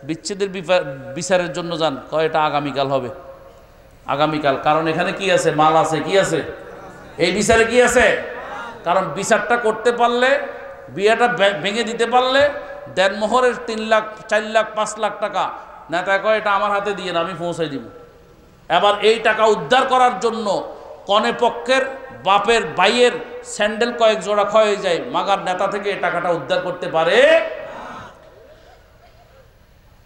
বিচ্ছেদের বিচারের জন্য যান, কয় এটা আগামীকাল হবে, আগামীকাল। কারণ এখানে কি আছে? মাল আছে। কি আছে? এই বিচারে কি আছে? কারণ বিচারটা করতে পারলে, বিয়েটা ভেঙে দিতে পারলে, দেনমোহরের 3 লাখ 4 লাখ 5 লাখ টাকা নেতা কয় এটা আমার হাতে দিয়ে না, আমি পৌঁছাই দিব। এবার এই টাকা উদ্ধার করার জন্য কনে পক্ষের বাপের ভাইয়ের স্যান্ডেল কয়েক জোড়া ক্ষয় যায়, মাগার নেতা থেকে এই টাকাটা উদ্ধার করতে পারে।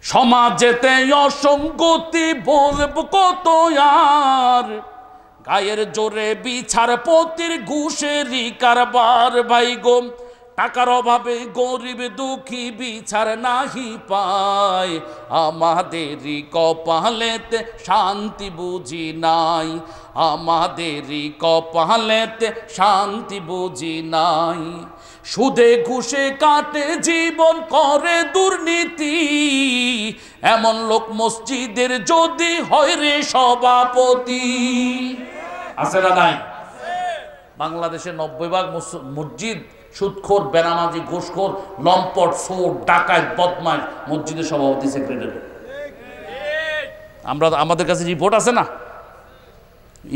সমাজেতে অসঙ্গতি বলবো কত আর, গায়ের জোরে বিচার পতির ঘুষেরই কারবার। ভাই গো, টাকার অভাবে গরিব দুঃখী বিচার নাহি পায়, আমাদেরই কপালেতে শান্তি বুঝি নাই, আমাদেরই কপালেতে শান্তি বুঝি নাই। সুদে ঘুষে কাটে জীবন করে দুর্নীতি, এমন লোক মসজিদের যদি হয় রে সভাপতি। আছে না নাই? বাংলাদেশের 90% মসজিদ সুদখোর, বেনামাজি, ঘুষখোর, লম্পট, চোর, ডাকাত, বদমাশ মসজিদের সভাপতি, সেক্রেটারি। আমাদের কাছে রিপোর্ট আছে না,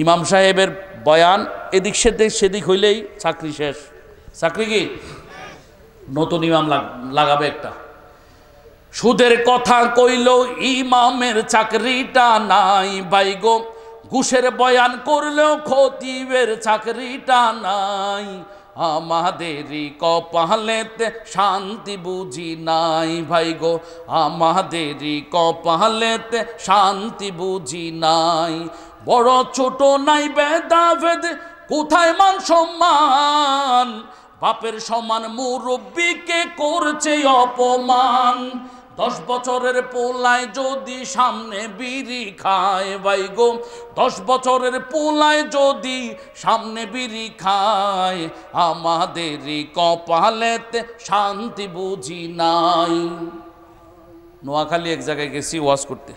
ইমাম সাহেবের বয়ান এদিক সেদিক হইলেই চাকরি শেষ। চাকরি কি? নতুন ইমাম লাগাবে একটা। সুদের কথা কইলেও ইমামের চাকরিটা নাই ভাই গো, ঘুষের বয়ান করলেও খতিবের চাকরিটা নাই, আমাদেরই কপালেতে শান্তি বুঝি নাই ভাই গো, আমাদেরই কপালেতে শান্তি বুঝি নাই। বড় ছোট নাই ভেদাভেদ, কোথায় মান সম্মান, বাপের সমান মুরব্বিকে করছে অপমান। 10 বছরের পোলায় যদি সামনে বিড়ি খায় ভাই গো, 10 বছরের পোলায় যদি সামনে বিড়ি খায়, আমাদেরই কপালেতে শান্তি বুঝি নাই। নোয়াখালী এক জায়গায় গেছি ওয়াজ করতে,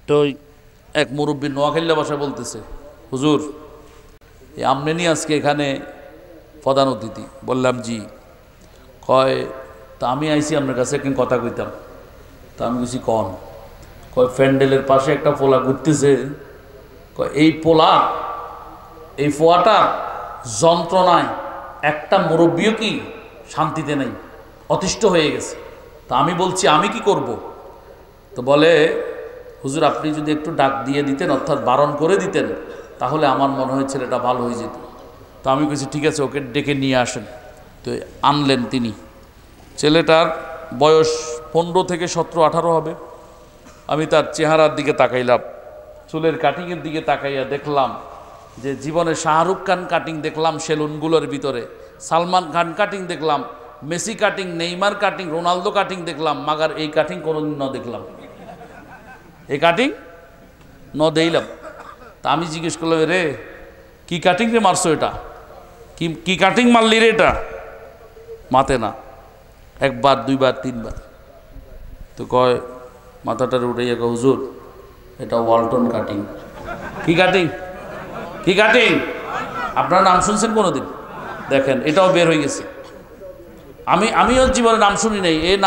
তো এক মুরব্বী নোয়াখালীর ভাষা বলতেছে, হুজুর আমনে নি আজকে এখানে প্রধান অতিথি? বললাম জি। কয় তা আমি আইসি আপনার কাছে একদিন কথা কইতাম। তা আমি কিছু কন? কয় প্যান্ডেলের পাশে একটা পোলা ঘুরতেছে, কয় এই পোলা, এই পোয়াটা যন্ত্রণায় একটা মুরব্বীও কি শান্তিতে নেই, অতিষ্ঠ হয়ে গেছে। তা আমি বলছি আমি কি করব? তো বলে হুজুর আপনি যদি একটু ডাক দিয়ে দিতেন, অর্থাৎ বারণ করে দিতেন, তাহলে আমার মনে হয় ছেলেটা ভালো হয়ে যেত। তো আমি বলছি ঠিক আছে, ওকে ডেকে নিয়ে আসেন। তো আনলেন তিনি। ছেলেটার বয়স 15 থেকে 17, 18 হবে। আমি তার চেহারার দিকে তাকাইলাম, চুলের কাটিংয়ের দিকে তাকাইয়া দেখলাম যে জীবনে শাহরুখ খান কাটিং দেখলাম সেলুনগুলোর ভিতরে, সালমান খান কাটিং দেখলাম, Messi cutting, Neymar cutting, Ronaldo cutting দেখলাম, মাগার এই কাটিং কোনোদিন ন দেখলাম, এই কাটিং ন দেইলাম। তা আমি জিজ্ঞেস করলাম, রে কি কাটিং রে মারছো এটা? কি কাটিং মারলি রে এটা? মাতে না, একবার, দুইবার, তিনবার। তো কয় মাথাটার উঠাইয়া কয় হুজুর এটা ওয়ালটন কাটিং। কি কাটিং? কি কাটিং? আপনার নাম শুনছেন কোনোদিন? দেখেন এটাও বের হয়ে গেছে। আমিও জীবনে নাম শুনি নাই, এই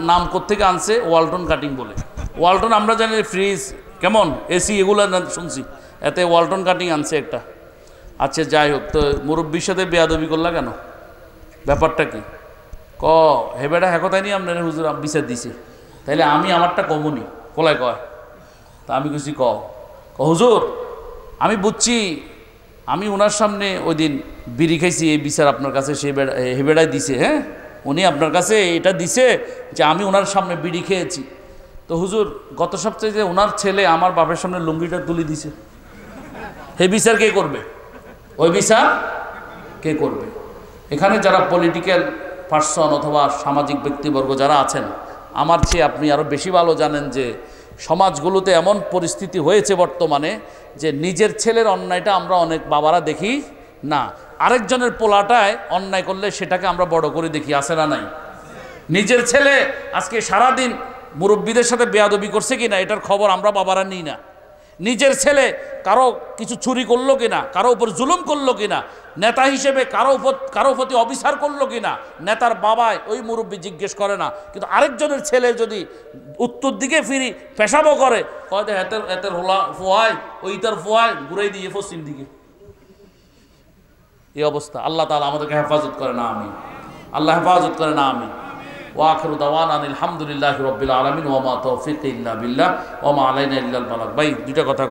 নাম কোত্থেকে আনছে? ওয়ালটন কাটিং বলে। ওয়ালটন আমরা জানি ফ্রিজ, কেমন এসি, এগুলো শুনছি, এতে ওয়ালটন কাটিং আনছে একটা। আচ্ছা যাই হোক, তো মুরব্বীর সাথে বেয়াদবি করলা কেন? ব্যাপারটা কি? হেবেটা হ্যাকতাই নিয়ে আপনার হুজুর বিচার দিছে, তাইলে আমি আমারটা কমুনি পোলায় কয়। তা আমি কিছু হুজুর আমি বুঝছি, আমি ওনার সামনে ওই দিন বিড়ি খাইছি, এই বিচার আপনার কাছে সে হেবেড়াই দিছে। হ্যাঁ, উনি আপনার কাছে এটা দিছে যে আমি ওনার সামনে বিড়ি খেয়েছি। তো হুজুর গত সপ্তাহে যে ওনার ছেলে আমার বাপের সামনে লুঙ্গিটা তুলে দিছে, হে বিচার কে করবে? ওই বিচার কে করবে? এখানে যারা পলিটিক্যাল পার্সন অথবা সামাজিক ব্যক্তিবর্গ যারা আছেন, আমার চেয়ে আপনি আরও বেশি ভালো জানেন যে সমাজগুলোতে এমন পরিস্থিতি হয়েছে বর্তমানে যে নিজের ছেলের অন্যায়টা আমরা অনেক বাবারা দেখি না, আরেকজনের পোলাটায় অন্যায় করলে সেটাকে আমরা বড় করে দেখি। আছে না নাই? নিজের ছেলে আজকে সারাদিন মুরব্বীদের সাথে বেয়াদবি করছে কিনা এটার খবর আমরা বাবারা নিই না। নিজের ছেলে কারো কিছু চুরি করলো কিনা, কারো উপর জুলুম করলো কিনা, নেতা হিসেবে কারো প্রতি অবিচার করলো কিনা, নেতার বাবায় ওই মুরব্বী জিজ্ঞেস করে না। কিন্তু আরেকজনের ছেলে যদি উত্তর দিকে ফিরি পেশাবো করে, হয়তো এতের হোলা ফোয়ায়, ওই তার ফোয়ায় ঘুরাই দিয়ে পশ্চিম দিকে। এই অবস্থা। আল্লাহ তাআলা আমাদেরকে হেফাজত করে না, আমি আল্লাহ হেফাজত করে না, আমি ওয়া আখিরু দাওয়ানা আলহামদুলিল্লাহি রাব্বিল আলামিন ওয়া মা তাওফীকি ইল্লা বিল্লাহ ওয়া মা আলাইনা ইল্লাল বালাগ। ভাই দুইটা কথা